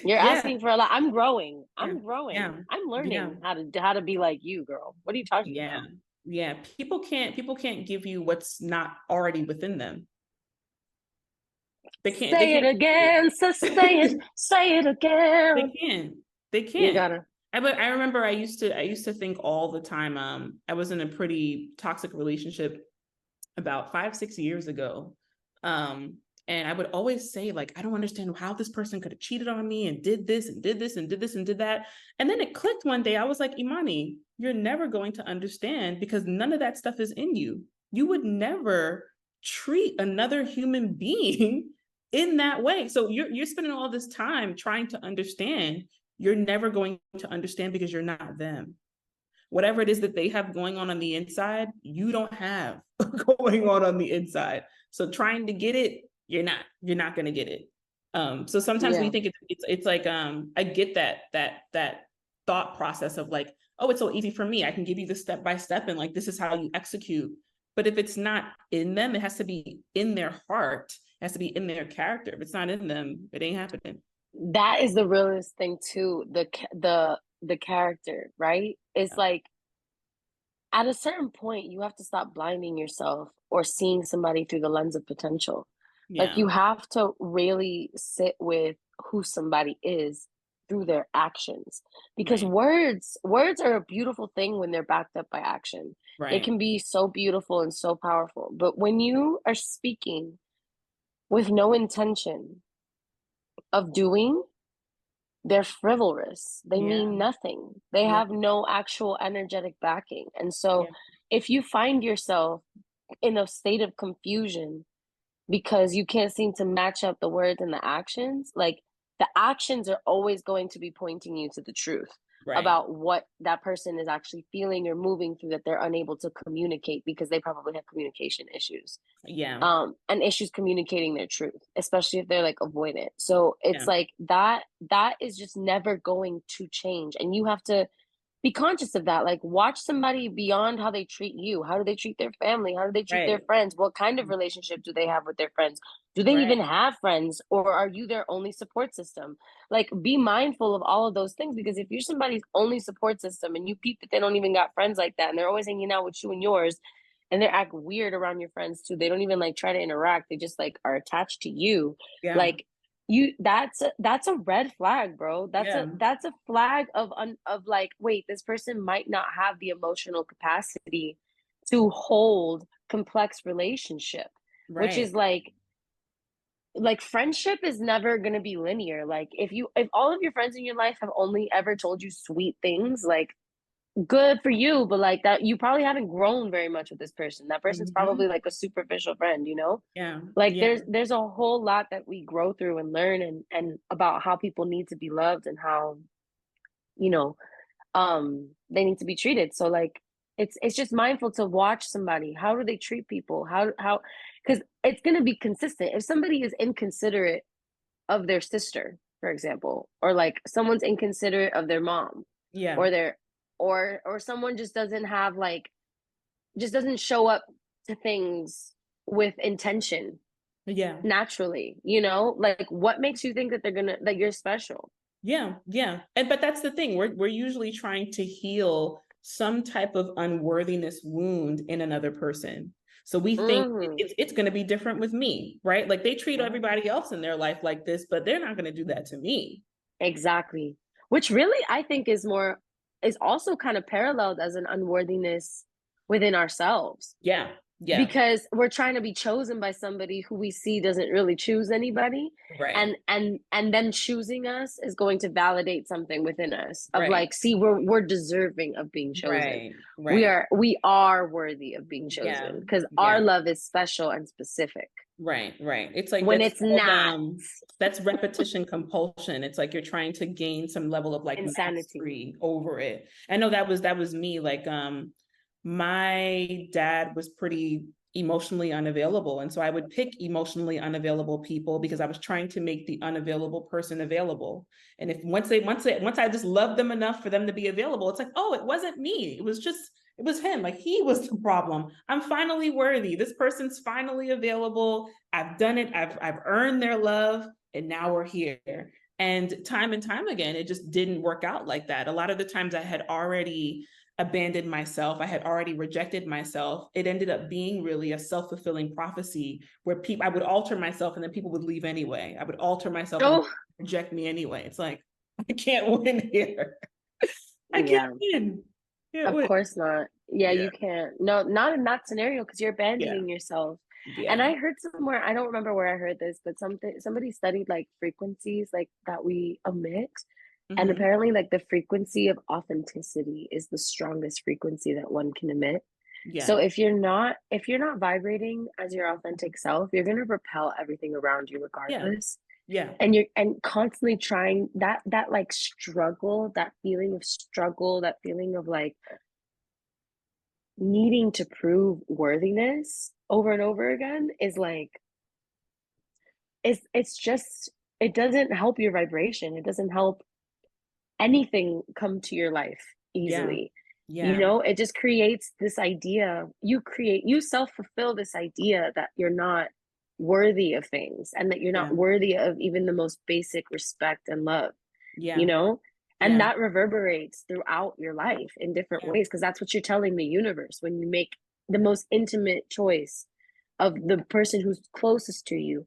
You're Yeah. asking for a lot. I'm growing. Yeah. I'm growing. Yeah. I'm Yeah. learning how to be like you, girl. What are you talking Yeah. about? Yeah. People can't give you what's not already within them. They Say it can't again. So say it. Say it they again. can't. They You can't. gotta. I remember I used to think all the time, I was in a pretty toxic relationship about 5, 6 years ago. Um, and I would always say, like, I don't understand how this person could have cheated on me and did this and did this and did this and did that. And then it clicked one day. I was like, Imani, you're never going to understand because none of that stuff is in you. You would never treat another human being in that way. So you're spending all this time trying to understand. You're never going to understand because you're not them. Whatever it is that they have going on the inside, you don't have going on the inside. So trying to get it, you're not going to get it. So sometimes we Yeah. think it's like, I get that thought process of like, oh, it's so easy for me. I can give you the step by step and like this is how you execute. But if it's not in them, it has to be in their heart. It has to be in their character. If it's not in them, it ain't happening. That is the realest thing too. The character, right? It's Yeah. like at a certain point, you have to stop blinding yourself or seeing somebody through the lens of potential. Like Yeah. you have to really sit with who somebody is through their actions. Because Right. words are a beautiful thing when they're backed up by action. They Right. can be so beautiful and so powerful. But when you are speaking with no intention of doing, they're frivolous. They Yeah. mean nothing. They Yeah. have no actual energetic backing. And so Yeah. if you find yourself in a state of confusion because you can't seem to match up the words and the actions, like the actions are always going to be pointing you to the truth Right. about what that person is actually feeling or moving through that they're unable to communicate because they probably have communication issues, Yeah. and issues communicating their truth, especially if they're like avoidant. So it's Yeah. like that is just never going to change, and you have to be conscious of that. Like watch somebody beyond how they treat you. How do they treat their family? How do they treat their Right. friends? What kind of relationship do they have with their friends? Do they even Right. have friends, or are you their only support system? Like be mindful of all of those things, because if you're somebody's only support system and you peep that they don't even got friends like that and they're always hanging out with you and yours, and they act weird around your friends too. They don't even like try to interact. They just like are attached to you. Yeah. Like you that's a red flag, bro. Yeah. That's a flag of like, wait, this person might not have the emotional capacity to hold complex relationship, which Right. is like friendship is never going to be linear. Like if all of your friends in your life have only ever told you sweet things, like good for you, but like that you probably haven't grown very much with this person. That person's Hmm. probably like a superficial friend, you know? Yeah. Like Yeah. there's a whole lot that we grow through and learn, and about how people need to be loved and how, you know, they need to be treated. So like it's just mindful to watch somebody. How do they treat people? How because it's going to be consistent. If somebody is inconsiderate of their sister, for example, or like someone's inconsiderate of their mom, Yeah. or their or someone just doesn't have like just doesn't show up to things with intention Yeah. naturally, you know? Like what makes you think that that you're special? Yeah. Yeah. And but that's the thing. We're usually trying to heal some type of unworthiness wound in another person. So we think Hmm. it's going to be different with me, right? Like they treat Yeah, everybody else in their life like this, but they're not going to do that to me. exactly. Which really I think is also kind of paralleled as an unworthiness within ourselves, Yeah. Yeah. because we're trying to be chosen by somebody who we see doesn't really choose anybody, Right. and them choosing us is going to validate something within us of Right. like, see, we're deserving of being chosen. Right. we Right. are we are worthy of being Yeah. chosen because our Yeah. love is special and specific. Right, right. It's like When that's it's called not, that's repetition compulsion. It's like you're trying to gain some level of like insanity. mastery over it. I know that was me. Like my dad was pretty emotionally unavailable. And so I would pick emotionally unavailable people because I was trying to make the unavailable person available. And if once I just loved them enough for them to be available, it's like, oh, it wasn't me. It was him. Like, he was the problem. I'm finally worthy. This person's finally available. I've done it. I've earned their love. And now we're here. And time again, it just didn't work out like that. A lot of the times I had already abandoned myself. I had already rejected myself. It ended up being really a self-fulfilling prophecy where I would alter myself and then people would leave anyway. I would alter myself and Oh, reject me anyway. It's like, I can't win here. I yeah, can't win. Can't of win. course not. Yeah, Yeah. you can't. No, not in that scenario because you're Yeah. abandoning yourself. And Yeah. I heard somewhere, I don't remember where I heard this, but somebody studied like frequencies like that we emit. And Mm-hmm. apparently like the frequency of authenticity is the strongest frequency that one can emit. So Yeah. if you're not vibrating as your authentic self, you're going to repel everything around you Yeah. regardless. Yeah. And you're and constantly trying that like struggle, that feeling of struggle, that feeling of like needing to prove worthiness over and over again is like it's just it doesn't help your vibration. It doesn't help anything come to your life Yeah. easily. You Yeah. know, it just creates this idea. You self-fulfill this idea that you're not worthy of things and that you're not Yeah. worthy of even the most basic respect and love, you Yeah. know? And Yeah. that reverberates throughout your life in different Yeah. ways because that's what you're telling the universe when you make the most intimate choice of the person who's closest to you,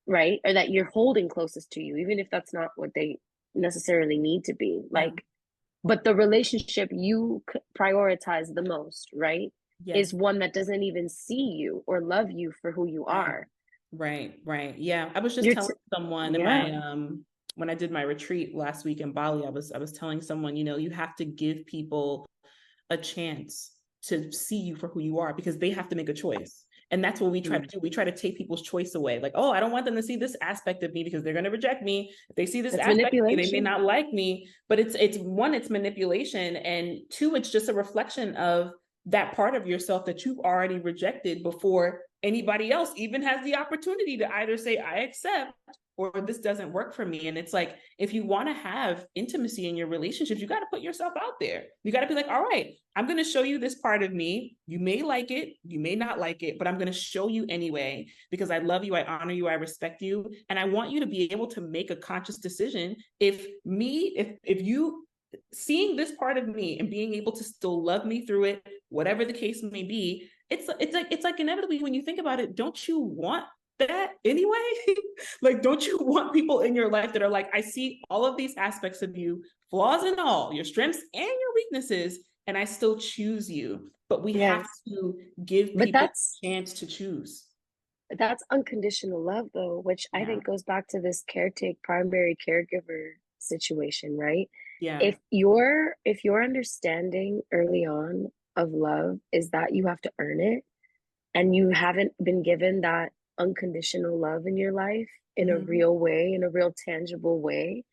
right? Or that you're holding closest to you, even if that's not what they necessarily need to be. Yeah. Like, but the relationship you prioritize the most, right, Yeah. is one that doesn't even see you or love you for who you Right. are. Right. Right. Yeah. I was just You're, telling someone in yeah, my when I did my retreat last week in Bali, I was telling someone, you have to give people a chance to see you for who you are because they have to make a choice. And that's what we try to mm. do. We try to take people's choice away. Like, oh, I don't want them to see this aspect of me because they're going to reject me. If they see this That's aspect of me, they may manipulation. not like me. But it's one, it's manipulation. And two, it's just a reflection of that part of yourself that you've already rejected before anybody else even has the opportunity to either say, I accept or this doesn't work for me. And it's like, if you want to have intimacy in your relationships, you got to put yourself out there. You got to be like, all right, I'm going to show you this part of me. You may like it, you may not like it, but I'm going to show you anyway because I love you, I honor you, I respect you. And I want you to be able to make a conscious decision if you seeing this part of me and being able to still love me through it, whatever the case may be, it's like inevitably when you think about it, don't you want that anyway? Like, don't you want people in your life that are like, I see all of these aspects of you, flaws and all, your strengths and your weaknesses, and I still choose you. But we have Yes. to give But people a chance to choose. that's unconditional love though, which I Yeah. think goes back to this primary caregiver situation, right? Yeah. If your understanding early on of love is that you have to earn it and you haven't been given that unconditional love in your life in a Mm-hmm. real way, in a real tangible way,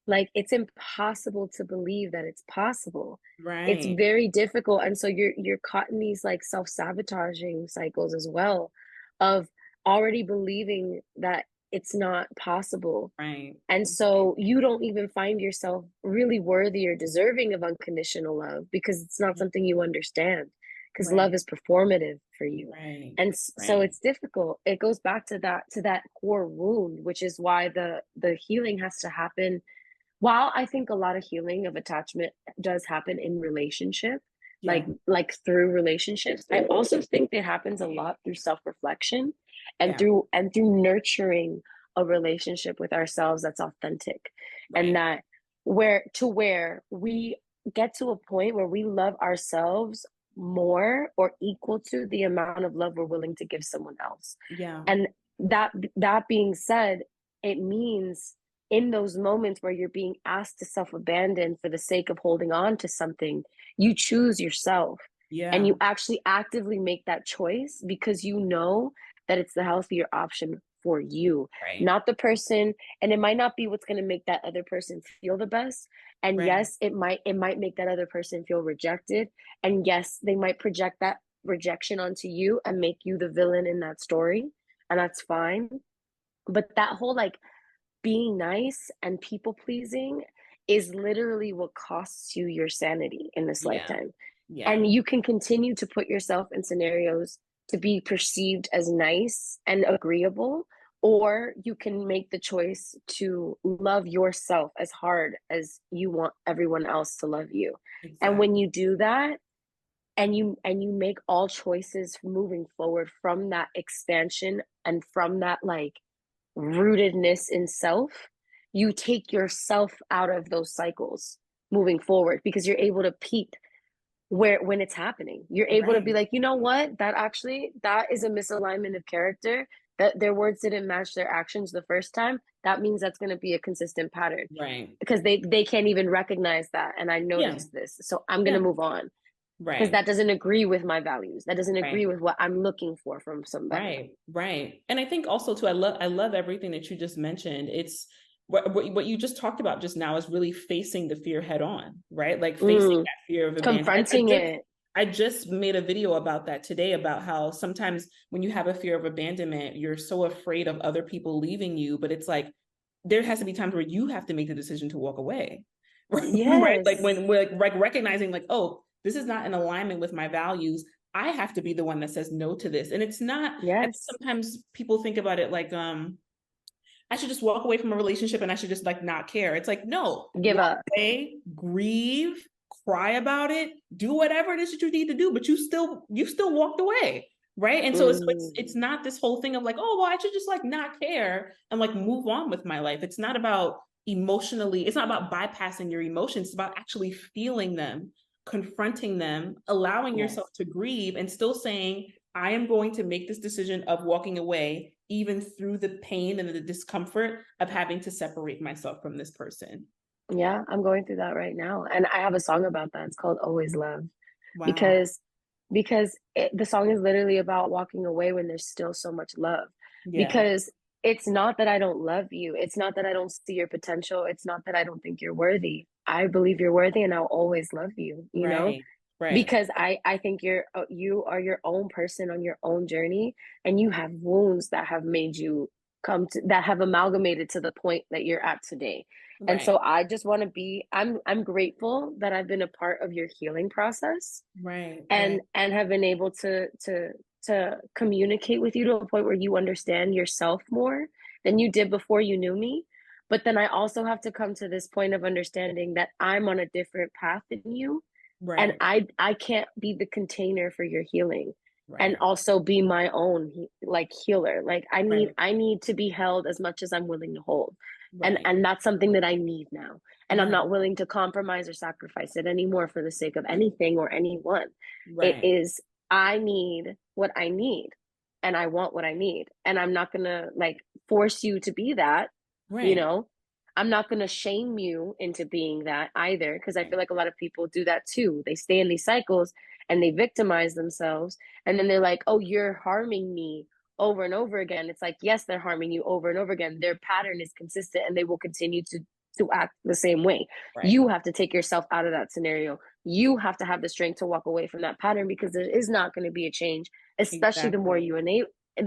like it's impossible to believe that it's possible. It's Right. very difficult. And so you're caught in these like self-sabotaging cycles as well of already believing that it's not possible. Right. And so you don't even find yourself really worthy or deserving of unconditional love because it's not something you understand because love Right. is performative for you. Right. And so Right. it's difficult. It goes back to that core wound, which is why the healing has to happen. While I think a lot of healing of attachment does happen in relationship, Yeah. like through relationships, I also think it happens a lot through self-reflection and Yeah. through nurturing a relationship with ourselves that's authentic and Right. that where we get to a point where we love ourselves more or equal to the amount of love we're willing to give someone else. Yeah. And that being said, it means in those moments where you're being asked to self-abandon for the sake of holding on to something, you choose yourself and Yeah. you actually actively make that choice because you know that it's the healthier option for you, Right. not the person. And it might not be what's going to make that other person feel the best. And Right. yes, it might make that other person feel rejected. And yes, they might project rejection onto you and make you the villain in that story, and that's fine. But that whole like being nice and people pleasing is literally what costs you your sanity in this Yeah. lifetime. Yeah. And you can continue to put yourself in scenarios to be perceived as nice and agreeable, or you can make the choice to love yourself as hard as you want everyone else to love you. And when Exactly. you do that, and you make all choices moving forward from that expansion and from that like rootedness in self, you take yourself out of those cycles moving forward, because you're able to peep where when it's happening. You're able to be Right. like, you know what, that is a misalignment of character, that their words didn't match their actions the first time. That means that's going to be a consistent pattern, Right. because they can't even recognize that, and I Yeah. noticed this, so I'm going to Yeah. move on, because Right. that doesn't agree with my values, that doesn't agree Right. with what I'm looking for from somebody. Right, right. And I think also too, I love everything that you just mentioned. It's what you just talked about just now is really facing the fear head on, right? Like facing Mm, that fear of abandonment. confronting it. I just made a video about that today, about how sometimes when you have a fear of abandonment, you're so afraid of other people leaving you, but it's like there has to be times where you have to make the decision to walk away. Right? Like Yes. when we're like recognizing like, oh, this is not in alignment with my values. I have to be the one that says no to this. And it's not, I think Yes. sometimes people think about it like, I should just walk away from a relationship and I should just like not care. It's like, no, Give walk up. away, grieve, cry about it, do whatever it is that you need to do, but you still walked away. Right. And so it's Mm. not this whole thing of like, oh, well, I should just like not care and like move on with my life. It's not about emotionally, it's not about bypassing your emotions. It's about actually feeling them, confronting them, allowing yourself Yes. to grieve and still saying, I am going to make this decision of walking away, even through the pain and the discomfort of having to separate myself from this person. Yeah, I'm going through that right now. And I have a song about that. It's called Always Love. Wow. Because the song is literally about walking away when there's still so much love. Yeah. Because it's not that I don't love you. It's not that I don't see your potential. It's not that I don't think you're worthy. I believe you're worthy, and I'll always love you, you know? Right. Right. Because I think you are your own person on your own journey, and you have wounds that have made you come to that have amalgamated to the point that you're at today. And Right. so I just want to be I'm grateful that I've been a part of your healing process, Right. and Right. have been able to communicate with you to a point where you understand yourself more than you did before you knew me. But then I also have to come to this point of understanding that I'm on a different path than you, and Right. I can't be the container for your healing, and Right. also be my own like healer. Like Right. I need to be held as much as I'm willing to hold, and Right. that's something that I need now, and I'm Right. not willing to compromise or sacrifice it anymore for the sake of anything or anyone. It Right. is, I need what I need, and I want what I need, and I'm not gonna like force you to be that, you Right. know. I'm not going to shame you into being that either, because I feel Right. like a lot of people do that too. They stay in these cycles and they victimize themselves, and then they're like, "Oh, you're harming me over and over again." It's like, yes, they're harming you over and over again. Their pattern is consistent, and they will continue to act the same way. Right. You have to take yourself out of that scenario. You have to have the strength to walk away from that pattern, because there is not going to be a change, especially Exactly. the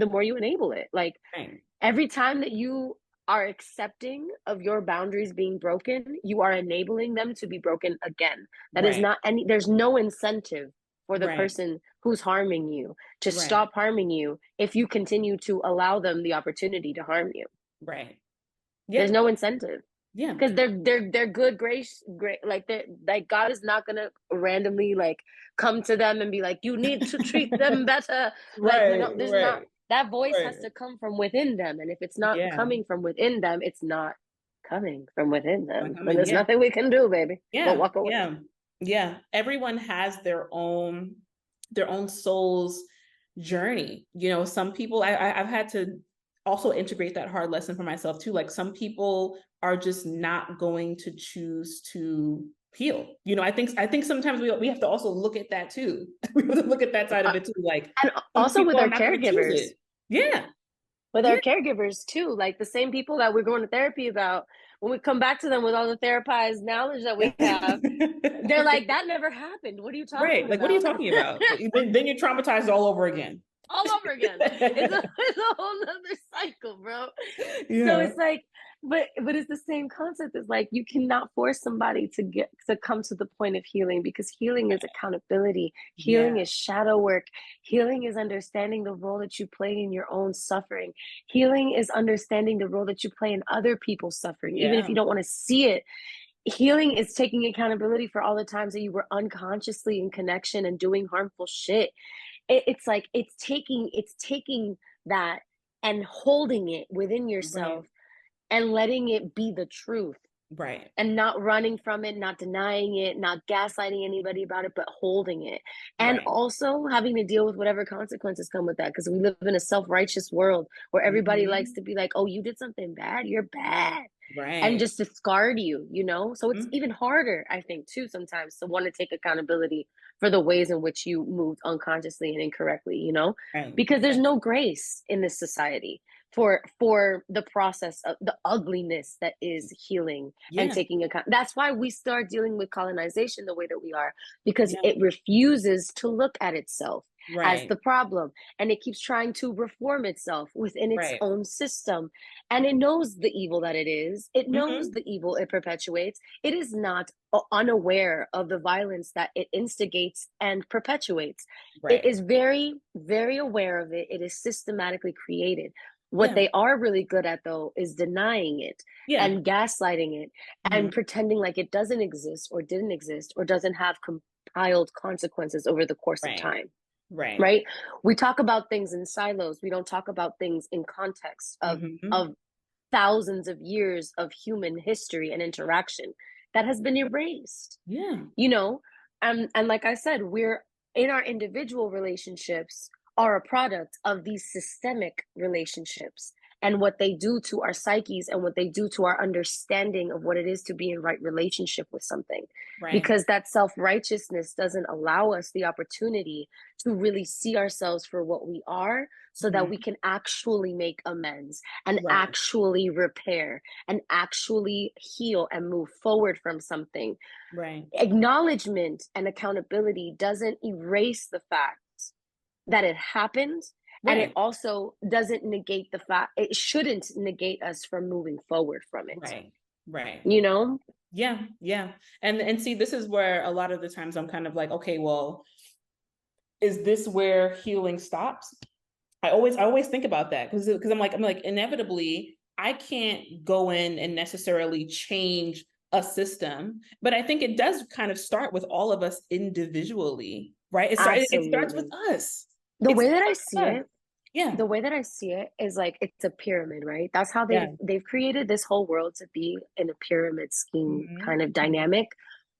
more you enable it. Like Right. every time that you are accepting of your boundaries being broken, you are enabling them to be broken again. That is Right. not any, there's no incentive for the Right. person who's harming you to Right. stop harming you if you continue to allow them the opportunity to harm you. Right. There's Yep. no incentive, Yeah. because they're good grace, great, like they're like, God is not gonna randomly like come to them and be like, you need to treat them better. Like, you know, Right. there's not, Right. that voice has Right. to come from within them, and if it's not Yeah. coming from within them, it's not coming from within Like them, I'm and in. there's Yeah. nothing we can do, baby, but Yeah. walk away. Yeah. Yeah. Everyone has their own soul's journey. Some people I've had to also integrate that hard lesson for myself too. Like some people are just not going to choose to heal. I think sometimes we have to also look at that too. We have to look at that side uh, of it too. Like and some also with people are our not going to choose caregivers, it. Yeah. with our Yeah. caregivers too. Like the same people that we're going to therapy about, when we come back to them with all the therapized knowledge that we have, they're like, that never happened. What are you Right. talking Like, what are you about? talking about? Then you're traumatized all over again. All over again. It's a whole nother cycle, bro. So Yeah. it's like, but it's the same concept. It's like you cannot force somebody to come to the point of healing, because healing is accountability. Yeah. Healing is shadow work. Healing is understanding the role that you play in your own suffering. Healing is understanding the role that you play in other people's suffering, even if Yeah. you don't want to see it. Healing is taking accountability for all the times that you were unconsciously in connection and doing harmful shit. It's like it's taking that and holding it within Right. yourself and letting it be the truth, Right. and not running from it, not denying it, not gaslighting anybody about it, but holding it. And Right. also having to deal with whatever consequences come with that, because we live in a self-righteous world where everybody likes Hmm. to be like, oh, you did something bad, you're bad, and Right. just discard you, so it's Mhm. even harder, I think, too, sometimes, to want to take accountability for the ways in which you moved unconsciously and incorrectly, Right. because there's Right. no grace in this society for the process of the ugliness that is healing and Yeah. taking account. That's why we start dealing with colonization the way that we are, because Yeah. it refuses to look at itself as Right. the problem, and it keeps trying to reform itself within its Right. own system. And it knows the evil that it is, it knows Hmm. the evil it perpetuates. It is not unaware of the violence that it instigates and perpetuates. It Right. is very, very aware of it. It is systematically created. What Yeah. they are really good at, though, is denying it Yeah. and gaslighting it Hmm. and pretending like it doesn't exist or didn't exist or doesn't have compiled consequences over the course of Right. time, Right. right? We talk about things in silos. We don't talk about things in context Hmm. of thousands of years of human history and interaction that has been erased, Yeah. you know? And like I said, we're in our individual relationships are a product of these systemic relationships and what they do to our psyches and what they do to our understanding of what it is to be in right relationship with something, Right. because that self-righteousness doesn't allow us the opportunity to really see ourselves for what we are, so that we Hmm. can actually make amends and Right. actually repair and actually heal and move forward from something. Right. Acknowledgement and accountability doesn't erase the fact that it happened, and it Right. also doesn't negate the fact, it shouldn't negate us from moving forward from it, Right. Right. you know Yeah. Yeah. And see, this is where a lot of the times I'm kind of like, okay, well, is this where healing stops? I always think about that, because I'm like inevitably I can't go in and necessarily change a system, but I think it does kind of start with all of us individually, right? It starts with Absolutely. us. the It way that I starts see with us. it Yeah. the way that I see it is like it's a pyramid, right? That's how they've Yeah. they've created this whole world to be in a pyramid scheme Hmm. kind of dynamic,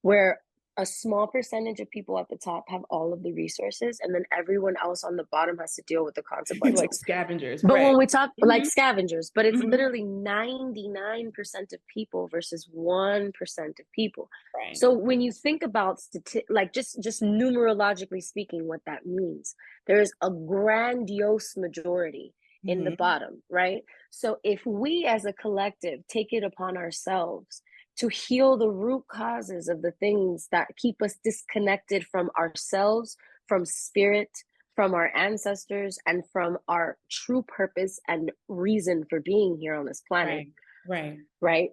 where a small percentage of people at the top have all of the resources, and then everyone else on the bottom has to deal with the Like consequences. scavengers, But right? when we talk like Hmm. scavengers, but it's Hmm. literally 99% of people versus 1% of people. Right. So when you think about like just numerologically speaking, what that means, there is a grandiose majority in the Hmm. bottom, right? So if we as a collective take it upon ourselves to heal the root causes of the things that keep us disconnected from ourselves, from spirit, from our ancestors, and from our true purpose and reason for being here on this planet, Right. Right. right?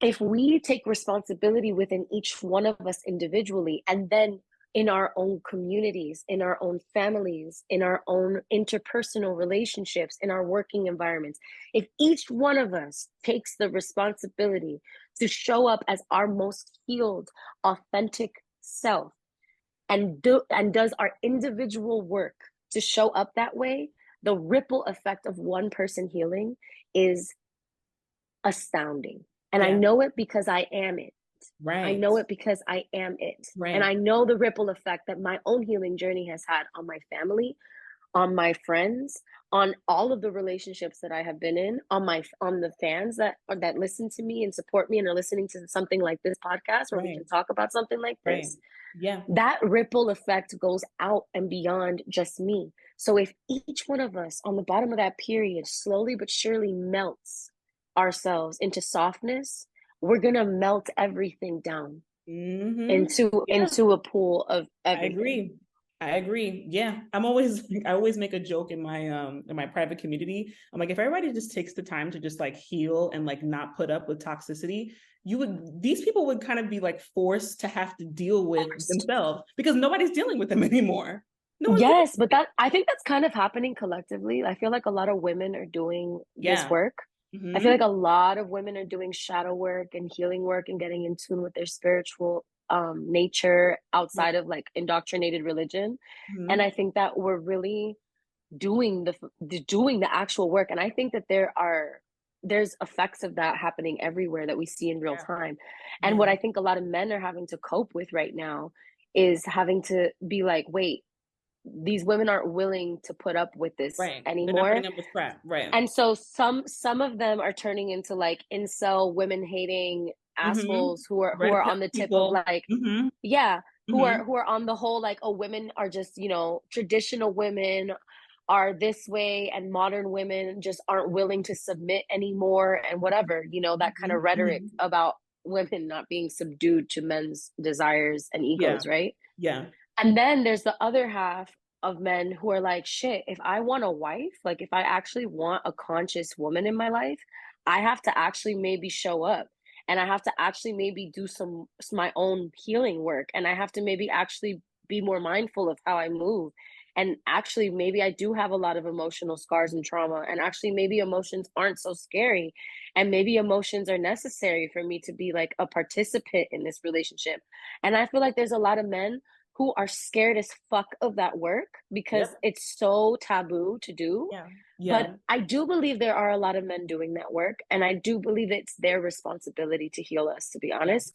If we take responsibility within each one of us individually, and then in our own communities, in our own families, in our own interpersonal relationships, in our working environments, if each one of us takes the responsibility to show up as our most healed, authentic self, and does our individual work to show up that way, the ripple effect of one person healing is astounding. And I Yeah. know it because I am it. I Right. know it because I am it. And Right. I know the ripple effect that my own healing journey has had on my family, on my friends, on all of the relationships that I have been in, on the fans that listen to me and support me and are listening to something like this podcast where we Right. can talk about something like Right. this. Yeah. That ripple effect goes out and beyond just me. So if each one of us on the bottom of that period slowly but surely melts ourselves into softness, we're gonna melt everything down Yeah. into a pool of I everything. agree. I agree. Yeah. I always make a joke in my private community. I'm like, if everybody just takes the time to just like heal and like not put up with toxicity, these people would kind of be like forced to have to deal with themselves because nobody's dealing with them anymore. No one's dealing Yes, with but that I think that's kind of happening collectively. I feel like a lot of women are doing it. this Yeah. work. I feel like Mm-hmm. a lot of women are doing shadow work and healing work and getting in tune with their spiritual nature Yeah. outside of like indoctrinated religion. And Mm-hmm. I think that we're really doing the actual work. And I think that there's effects of that happening everywhere that we see in real Yeah. time. And Yeah. what I think a lot of men are having to cope with right now is having to be like, wait, these women aren't willing to put up with this Right. They're not anymore. putting up with crap. Right. And so some of them are turning into like incel women hating Mm-hmm. assholes who are Red pill on the tip of people. like, Mm-hmm. yeah, Mm-hmm. who are on the whole like, oh, women are just, traditional women are this way and modern women just aren't willing to submit anymore and whatever, that kind of rhetoric Mm-hmm. about women not being subdued to men's desires and Yeah. egos, right? Yeah. And then there's the other half of men who are like, shit, if I want a wife, like if I actually want a conscious woman in my life, I have to actually maybe show up and I have to actually maybe do some my own healing work and I have to maybe actually be more mindful of how I move. And actually, maybe I do have a lot of emotional scars and trauma. And actually, maybe emotions aren't so scary. And maybe emotions are necessary for me to be like a participant in this relationship. And I feel like there's a lot of men who are scared as fuck of that work because Yep. it's so taboo to do. Yeah. But Yeah. I do believe there are a lot of men doing that work. And I do believe it's their responsibility to heal us, to be Yeah. honest,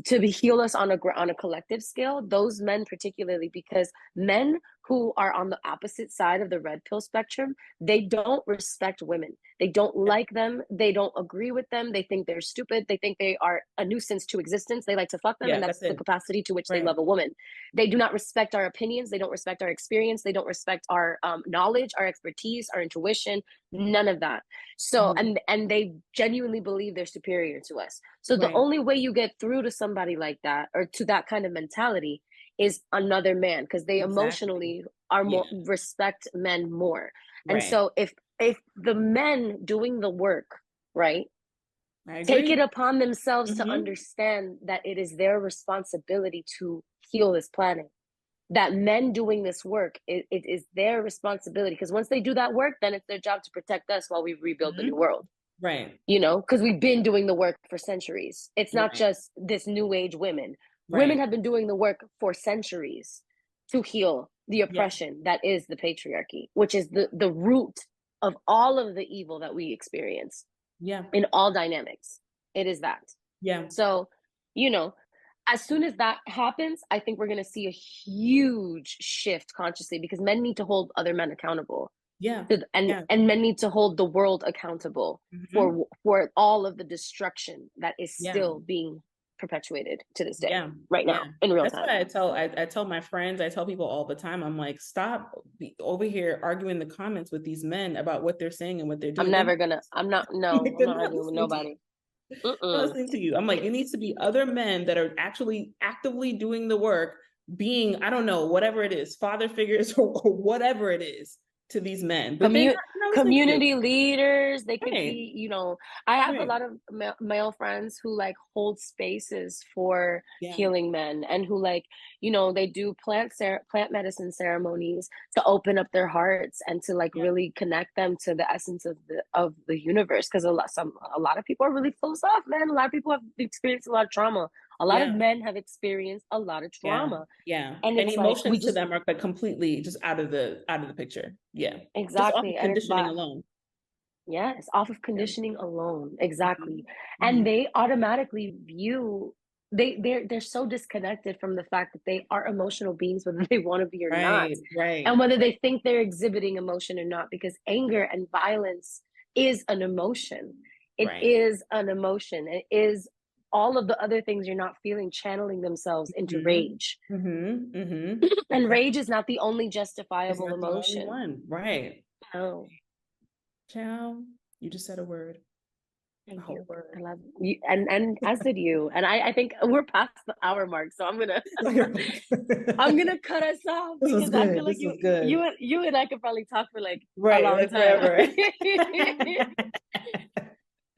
to be heal us on a collective scale, those men particularly, because men who are on the opposite side of the red pill spectrum, they don't respect women. They don't Yeah. like them. They don't agree with them. They think they're stupid. They think they are a nuisance to existence. They like to fuck them. Yeah. And That's that's the it. capacity to which they Right. love a woman. They do not respect our opinions. They don't respect our experience. They don't respect our knowledge, our expertise, our intuition, none of that. So, Mhm. and they genuinely believe they're superior to us. So the Right. only way you get through to somebody like that or to that kind of mentality is another man because they Exactly. emotionally are Yeah. more respect men more. And Right. so if the men doing the work, right, I take it agree. upon themselves to Mm-hmm. understand that it is their responsibility to heal this planet, that men doing this work, it is their responsibility because once they do that work, then it's their job to protect us while we rebuild the new Mm-hmm. world, Right. because we've been doing the work for centuries. It's not Right. just this new age women Right. have been doing the work for centuries to heal the Yeah. oppression that is the patriarchy, which is the root of all of the evil that we experience Yeah. in all dynamics. It is that. Yeah. So, you know, as soon as that happens, I think we're going to see a huge shift consciously because men need to hold other men accountable Yeah. and Yeah. men need to hold the world accountable Mm-hmm. for all of the destruction that is Yeah. still being perpetuated to this day Yeah. right Yeah. now in real That's time. why I tell my friends, I tell people all the time, I'm like, stop over here arguing the comments with these men about what they're saying and what they're doing. I'm not, no, I'm They're not not arguing with listening to you. nobody. Not Mm-mm. listening to you. I'm like, it needs to be other men that are actually actively doing the work, being, I don't know, whatever it is, father figures or whatever it is to these men. But Commu- they're not listening to you. Community leaders, they could Right. be, I have a Right. lot of male friends who like hold spaces for Yeah. healing men and who like, they do plant medicine ceremonies to open up their hearts and to like Yeah. really connect them to the essence of the universe because a lot of people are really closed off, man. A lot of people have experienced a lot of trauma. A lot of Yeah. men have experienced a lot of Yeah. trauma. Yeah. And And it's like we emotions to just them are like completely just out of the picture. Yeah. Just off exactly, of and it's conditioning about alone. yes, off of Yeah. conditioning alone. Exactly. Mm-hmm. And Mm-hmm. they automatically view they're so disconnected from the fact that they are emotional beings, whether they want to be or not, Right, and right, whether they think they're exhibiting emotion or not, because anger and violence is an emotion. It right. is an emotion. It is all of the other things you're not feeling channeling themselves into Mm-hmm. rage. Mm-hmm. Mm-hmm. And Exactly. rage is not the only It's justifiable not the only emotion. one. Right. No. Ciao. You just said a word. A Thank whole you. I word. love you, and as did you. And I think we're past the hour mark, so I'm gonna cut us off This was because I feel good. like This was good. you and I could probably talk for like a Right, long like time. forever.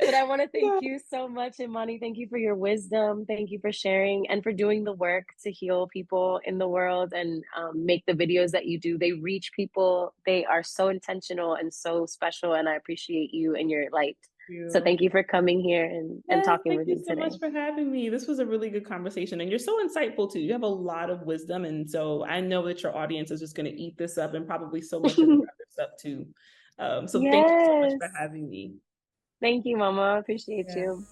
But I want to thank Yeah. you so much, Imani. Thank you for your wisdom. Thank you for sharing and for doing the work to heal people in the world and make the videos that you do. They reach people. They are so intentional and so special. And I appreciate you and your light. So You. thank you for coming here and Yes, talking thank with you me so much today. for having me. This was a really good conversation, and you're so insightful too. You have a lot of wisdom, and so I know that your audience is just going to eat this up, and probably so much of the other stuff too. So thank you so much Yes. for having me. Thank you, Mama. Appreciate Yeah. you.